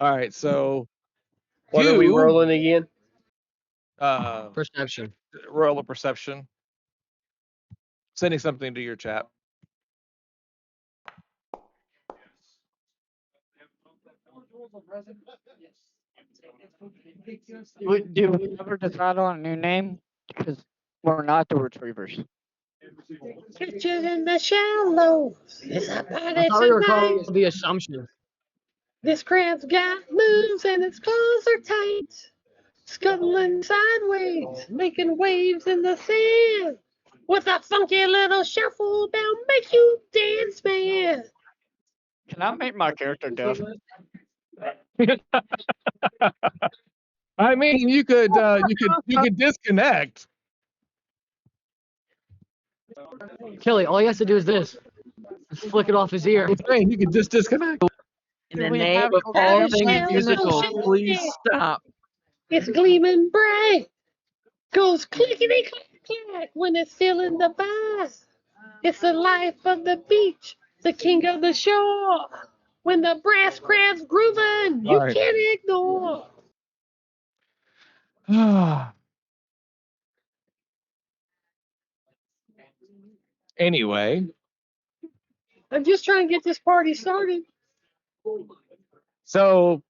All right, so What are we you rolling again? Perception. roll a perception. Sending something to your chat. Did we ever decide on a new name? Because we're not the Retrievers. Catching in the shallows. It's a party I thought we were tonight. called the Assumption. This crab's got moves and its claws are tight. Scuttling sideways, making waves in the sand. With a funky little shuffle that'll make you dance, man. Can I make my character deaf? I mean, you could disconnect. Kelly, all he has to do is this. Just flick it off his ear. I'm saying you could just disconnect. In Do the we name have of to all have things shells in the musical, ocean? please stop. It's gleaming bright. Goes clickety clack clack when it's feeling the bass. It's the life of the beach, the king of the shore. When the brass crab's grooving, you All right. can't ignore. Anyway, I'm just trying to get this party started. so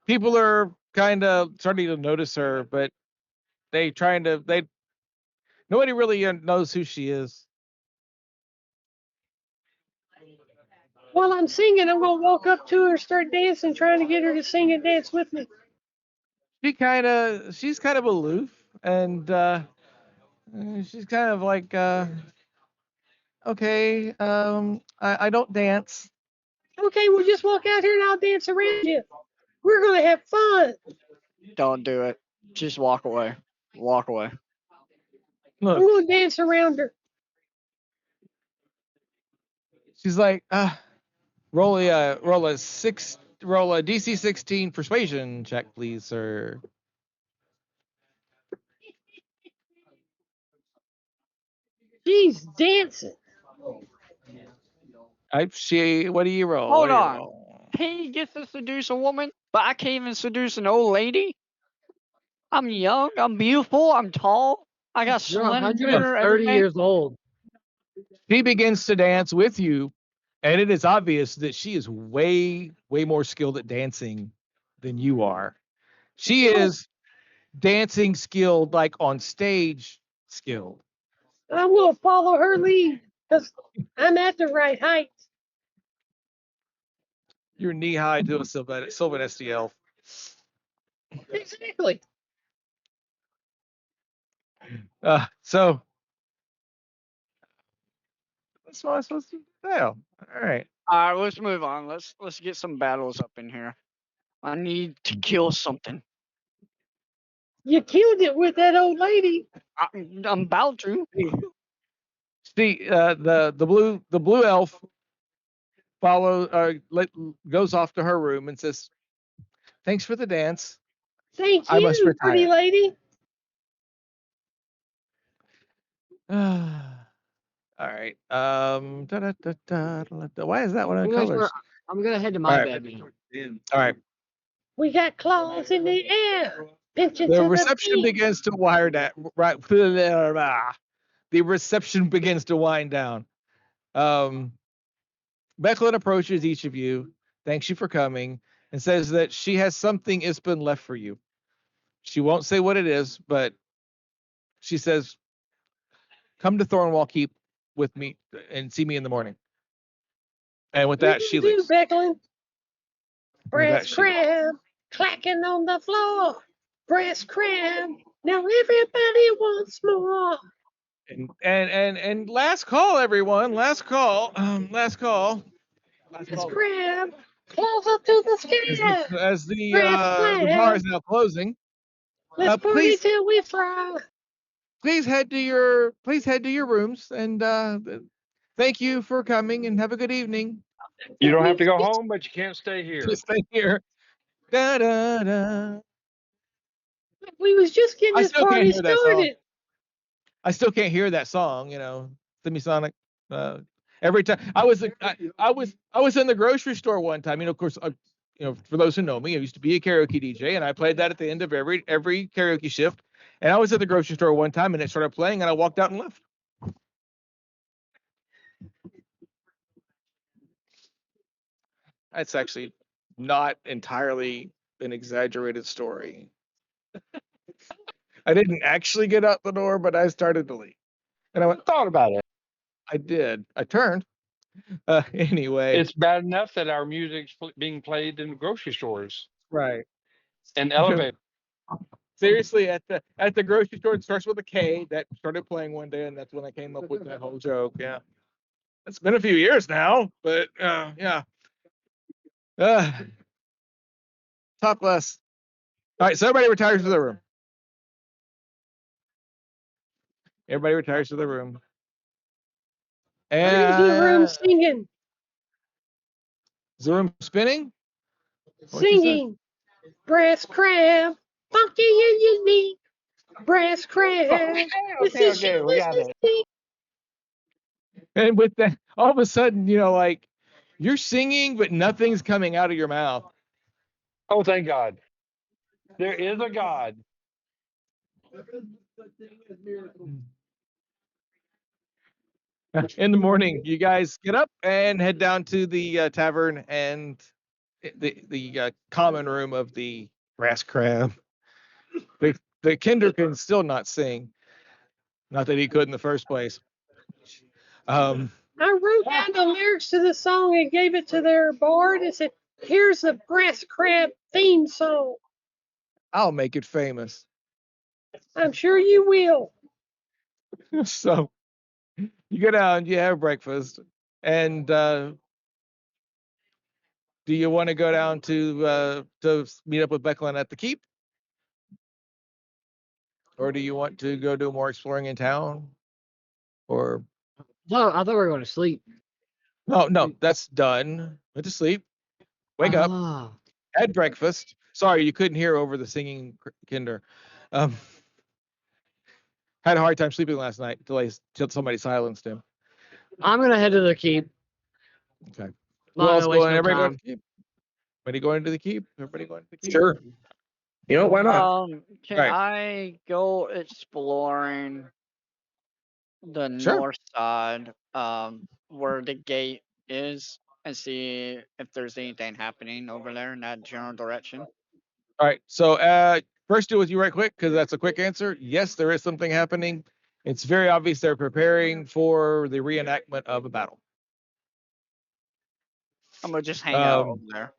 people are kind of starting to notice her, but nobody really knows who she is. While I'm singing, I'm going to walk up to her, start dancing, trying to get her to sing and dance with me. She's kind of aloof, and she's kind of like, okay, I don't dance. Okay, we'll just walk out here and I'll dance around you. We're going to have fun. Don't do it. Just walk away. Walk away. I'm Look, going to dance around her. she's like, roll a DC 16 persuasion check, please, sir. She's dancing. What do you roll? Hold What do you on. roll? He gets to seduce a woman, but I can't even seduce an old lady? I'm young, I'm beautiful, I'm tall, I got You're slender 130 everything. years old. She begins to dance with you, and it is obvious that she is way more skilled at dancing than you are. She is dancing skilled, like on stage skilled. I'm going to follow her lead because I'm at the right height. You're knee high to a Sylvan STL. Exactly. So that's what I'm supposed to do. All right. Alright, let's move on. Let's get some battles up in here. I need to kill something. You killed it with that old lady. I'm about to. See, the blue elf goes off to her room and says, "Thanks for the dance. Thank I must you, pretty retire." lady. All right. Why is that one on colors? I'm gonna head to my All right. bed now. All right. We got claws in the air. Pinching The to reception the beat. begins to wire down. Right. The reception begins to wind down. Becklin approaches each of you, thanks you for coming, and says that she has something Ispin left for you. She won't say what it is, but she says, "Come to Thornwall Keep with me and see me in the morning." And with that, she leaves. Becklin. With that, Brass she leaves. crab clacking on the floor. Brass crab. Now everybody wants more. And last call, everyone. Last call. Last call. Last Let's call. grab. Close up to the sky. As Grab the bar flag. is now closing, Let's party please till we fry. head to your rooms and thank you for coming and have a good evening. You don't have We to go home, but you can't stay here. Just stay here. Da, da, da. we was just getting I this still can't party hear that song. started. I still can't hear that song. Semisonic. Every time I was in the grocery store one time. Of course, for those who know me, I used to be a karaoke DJ, and I played that at the end of every karaoke shift. And I was at the grocery store one time, and it started playing, and I walked out and left. That's actually not entirely an exaggerated story. I didn't actually get out the door, but I started to leave. And I went, Thought about it. I did. I turned. Anyway. It's bad enough that our music's being played in grocery stores Right. and elevators. Seriously, at the grocery store, it starts with a K. That started playing one day, and that's when I came up with that whole joke. Yeah. It's been a few years now, but yeah. Top less. All right, so everybody retires to their room. Everybody retires to their room. Where's your room And singing? is the room spinning? Singing. Brass crab. Funky and unique. Brass crab. This is you, we this got is it. me. And with that, all of a sudden, like you're singing, but nothing's coming out of your mouth. Oh, thank God. There is a God. In the morning, you guys get up and head down to the tavern and the common room of the Brass Crab. The Kinder can still not sing. Not that he could in the first place. I wrote down the lyrics to the song and gave it to their bard and said, here's the Brass Crab theme song. I'll make it famous. I'm sure you will. So you go down, you have breakfast, and do you want to go down to meet up with Becklin at the keep? Or do you want to go do more exploring in town? Or No, I thought we were going to sleep. no, that's done. Went to sleep. Wake up. Ah. Had breakfast. Sorry, you couldn't hear over the singing Kinder. Had a hard time sleeping last night till somebody silenced him. I'm gonna head to the keep. Okay. Who Not else gonna waste going? no Everybody going time. to the keep? Everybody going to the keep? Everybody going to the keep? Sure. You know, why not? Can Right. I go exploring the Sure. north side, where the gate is, and see if there's anything happening over there in that general direction? All right. So first do with you right quick, because that's a quick answer. Yes, there is something happening. It's very obvious they're preparing for the reenactment of a battle. I'm gonna just hang out Um, over there.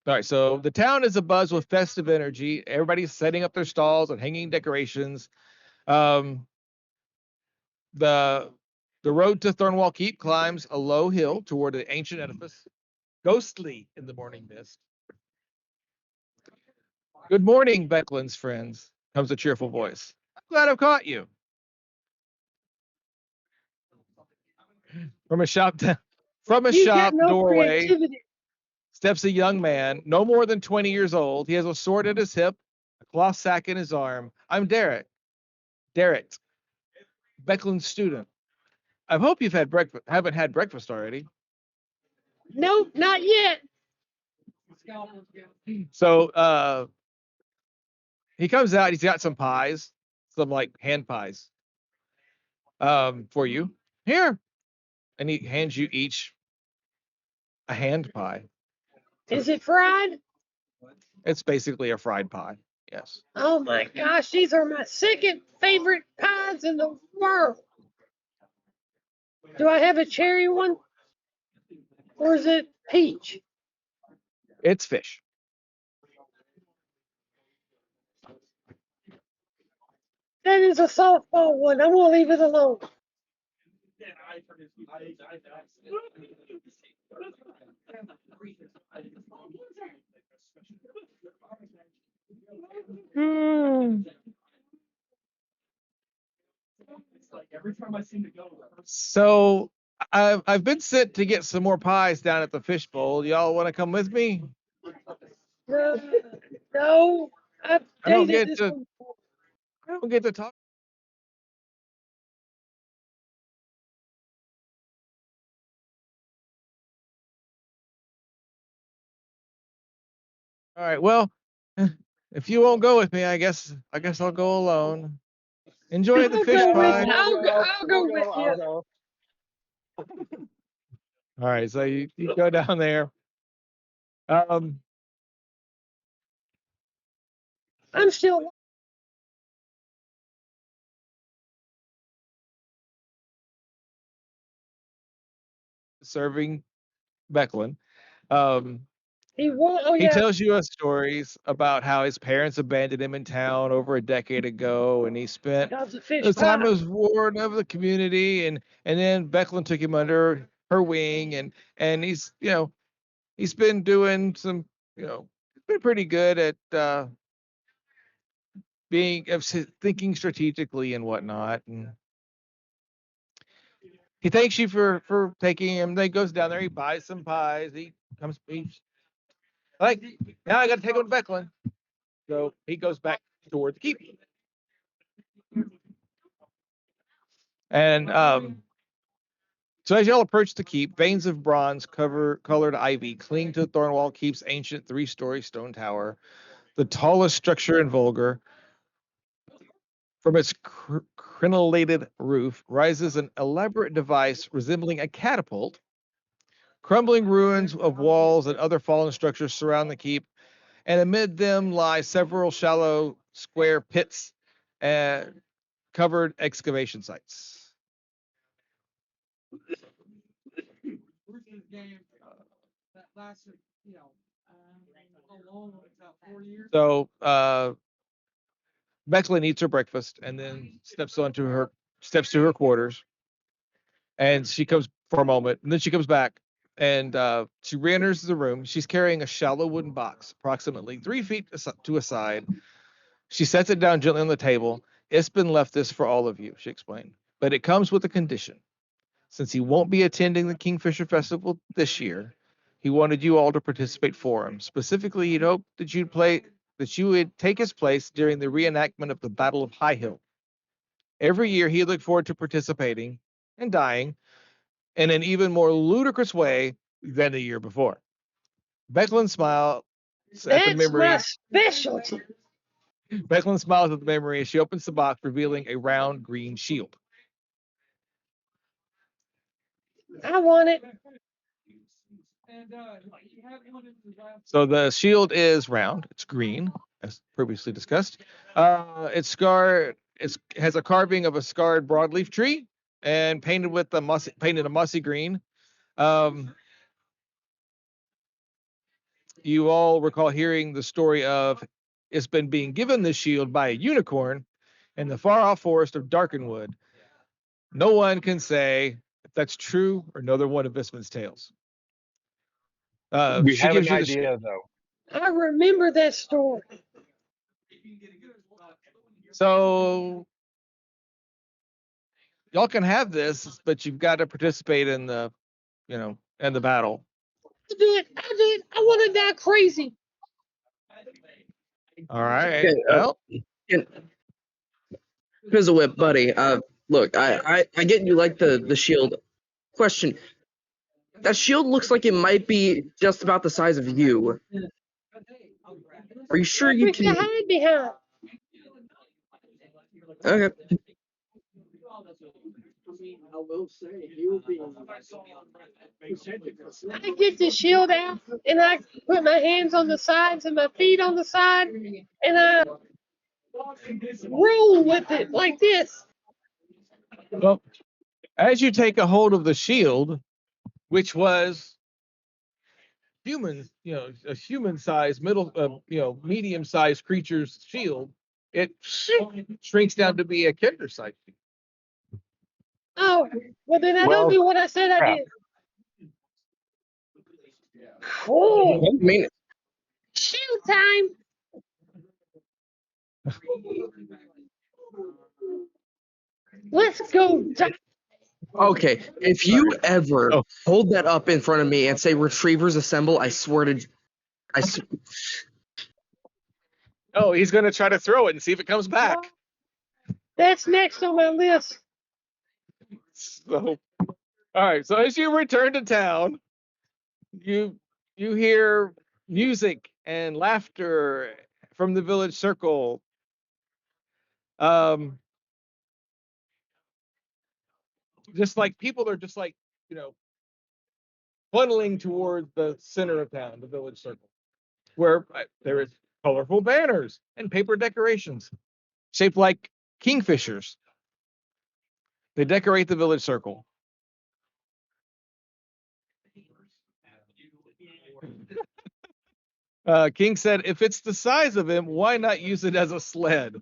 All right, so the town is abuzz with festive energy. Everybody's setting up their stalls and hanging decorations. Um, the road to Thornwall Keep climbs a low hill toward an ancient edifice, ghostly in the morning mist. Good morning, Becklin's friends, comes a cheerful voice. I'm glad I've caught you. From a shop You got no doorway creativity. steps a young man, no more than 20 years old. He has a sword at his hip, a cloth sack in his arm. I'm Derek. Becklin's student. I hope you've had breakfast. Haven't had breakfast already. Nope, not yet. So he comes out. He's got some pies, some like hand pies, for you. Here, and he hands you each a hand pie. Is it fried? It's basically a fried pie. Yes. Oh my gosh, these are my second favorite pies in the world. Do I have a cherry one? Or is it peach? It's fish. That is a softball one. I'm gonna leave it alone. Hmm. So I've been sent to get some more pies down at the fishbowl. Y'all want to come with me? No, I've I don't dated get this to one. I don't get to talk. All right. Well, if you won't go with me, I guess I'll go alone. Enjoy the I'll fish go with. pie. I'll go with you. go. All right. So you go down there. Um, I'm still. serving Becklin. Um, He won. Oh he yeah, tells you stories about how his parents abandoned him in town over a decade ago, and he spent God's a fish his time pie. as warden of the community, and then Becklin took him under her wing, and he's been doing some he's been pretty good at thinking strategically and whatnot, and he thanks you for taking him. Then he goes down there, he buys some pies, he comes he's like, now I got to take him to Becklin. So he goes back toward the keep. And so as y'all approach the keep, veins of bronze colored ivy cling to the Thornwall Keep's ancient 3-story stone tower, the tallest structure in Volgar. From its crenellated roof rises an elaborate device resembling a catapult. Crumbling ruins of walls and other fallen structures surround the keep, and amid them lie several shallow square pits and covered excavation sites. So Becklin eats her breakfast and then steps to her quarters, and she comes for a moment, and then she comes back, and she re-enters the room. She's carrying a shallow wooden box, approximately 3 feet to a side. She sets it down gently on the table. Ispin left this for all of you, she explained, but it comes with a condition. Since he won't be attending the Kingfisher Festival this year, he wanted you all to participate for him. Specifically, he'd hoped that you would take his place during the reenactment of the Battle of High Hill. Every year, he looked forward to participating and dying in an even more ludicrous way than the year before. Becklin smiles at the That's my memory. specialty. Becklin smiles at the memory as she opens the box, revealing a round green shield. I want it. So the shield is round. It's green, as previously discussed. It's scarred. It has a carving of a scarred broadleaf tree and painted a mossy green. Um, you all recall hearing the story of it's been being given this shield by a unicorn in the far off forest of Darkenwood. No one can say if that's true or another one of Visman's tales. We She have an gives you the idea, though. I remember that story. So y'all can have this, but you've got to participate in the battle. I do it. I do it. I want to die crazy. All right. Okay, Well, and Fizzlewhip, buddy. Look, I get you like the shield. Question: that shield looks like it might be just about the size of you. Are you sure you Quick to can? hide behind. Okay. I get the shield out and I put my hands on the sides and my feet on the side and I roll with it like this. well, as you take a hold of the shield, which was human, a human-sized, medium-sized creature's shield, it shrinks down to be a kinder size. Oh, well then I Well, don't do what I said I crap. did. Oh, I mean, shoot time! Let's go. okay, if you ever Oh. hold that up in front of me and say retrievers assemble, I swear to Oh, he's gonna try to throw it and see if it comes back. That's next on my list. So, all right. So as you return to town, you hear music and laughter from the village circle. Just like people are just like, funneling towards the center of town, the village circle, where there is colorful banners and paper decorations shaped like kingfishers. They decorate the village circle. King said, if it's the size of him, why not use it as a sled?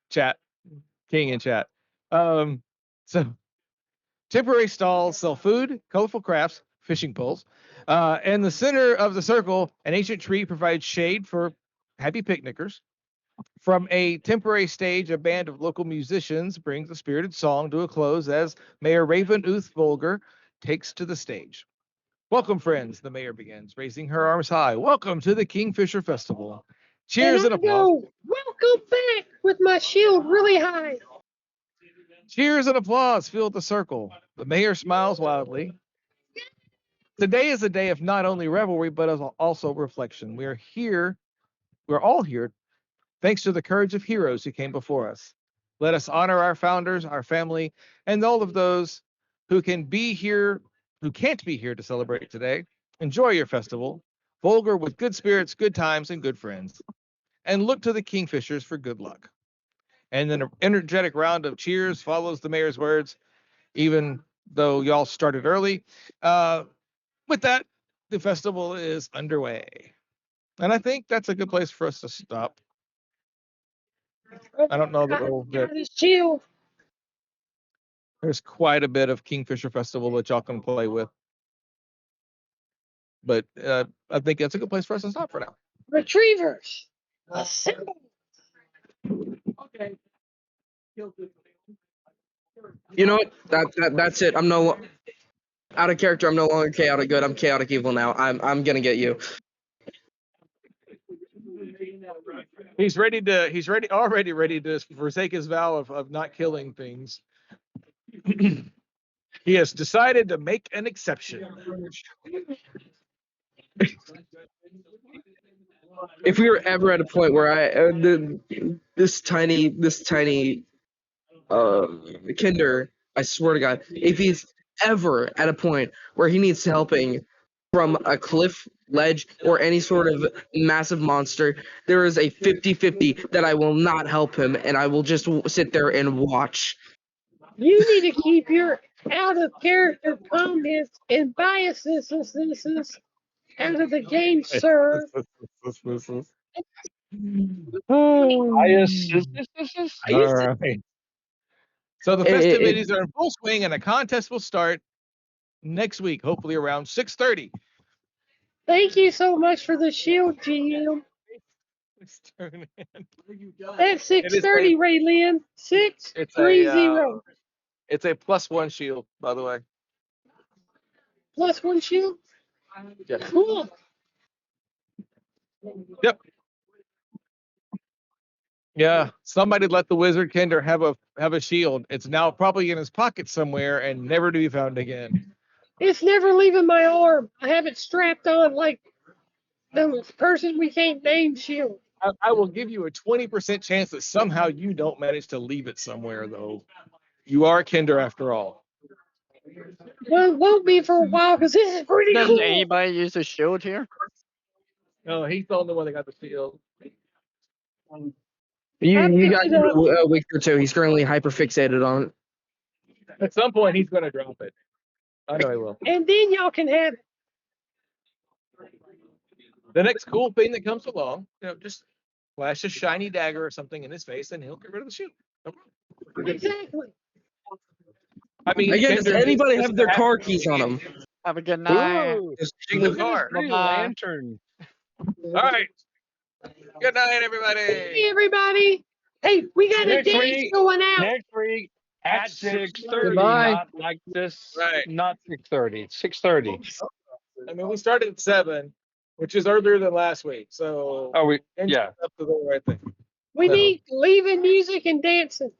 Chat, King in chat. So temporary stalls sell food, colorful crafts, fishing poles. In the center of the circle, an ancient tree provides shade for happy picnickers. From a temporary stage, a band of local musicians brings a spirited song to a close as Mayor Raven Uth Volger takes to the stage. Welcome, friends, the mayor begins, raising her arms high. Welcome to the Kingfisher Festival. Cheers and I applause. go, welcome back with my shield really high. Cheers and applause filled the circle. The mayor smiles wildly. Today is a day of not only revelry, but also reflection. We're all here, thanks to the courage of heroes who came before us. Let us honor our founders, our family, and all of those who can't be here to celebrate today. Enjoy your festival, Volgar with good spirits, good times, and good friends. And look to the Kingfishers for good luck. And then an energetic round of cheers follows the mayor's words, even though y'all started early. With that, the festival is underway. And I think that's a good place for us to stop. I don't know that we'll get. Got his shield. There's quite a bit of Kingfisher Festival that y'all can play with. But I think that's a good place for us to stop for now. Retrievers. Assemble. Okay. You know what? That's it. I'm no out of character. I'm no longer chaotic good. I'm chaotic evil now. I'm gonna get you. He's already ready to forsake his vow of not killing things. He has decided to make an exception. If we were ever at a point where this tiny Kinder, I swear to God, if he's ever at a point where he needs helping from a cliff ledge or any sort of massive monster, there is a 50-50 that I will not help him and I will just sit there and watch. You need to keep your out of character comments and biases out of the game, sir. Bias. All right. So the festivities are in full swing, and a contest will start next week, hopefully around 6:30. Thank you so much for the shield, GM. At 6:30, Raylyn. 630. It's a +1 shield, by the way. +1 shield. Yeah. Cool. Yep. Yeah. Somebody let the wizard Kinder have a shield. It's now probably in his pocket somewhere and never to be found again. It's never leaving my arm. I have it strapped on like the person we can't name shield. I will give you a 20% chance that somehow you don't manage to leave it somewhere, though. You are Kinder after all. Well, it won't be for a while because this is pretty Does cool. anybody use a shield here? No, he's the only one that got the shield. You got a week or two. He's currently hyper fixated on it. At some point, he's going to drop it. I know he will. And then y'all can have it. the next cool thing that comes along, just flash a shiny dagger or something in his face, and he'll get rid of the shoe. No problem. Exactly. I mean, Again, does Bender anybody just have their has- car keys on them? Have a good night. Ooh, Just look the at this car. pretty Bye-bye. lantern. All right. Good night, Hey, everybody. everybody. Hey, we got a Next dance week, going out. next week at 6:30, Goodbye. not like this, Right. not 6:30, 6:30. I mean, we started at 7, which is earlier than last week. So, Oh, we, Ben's yeah. up to the right thing. We So- need leaving music and dancing.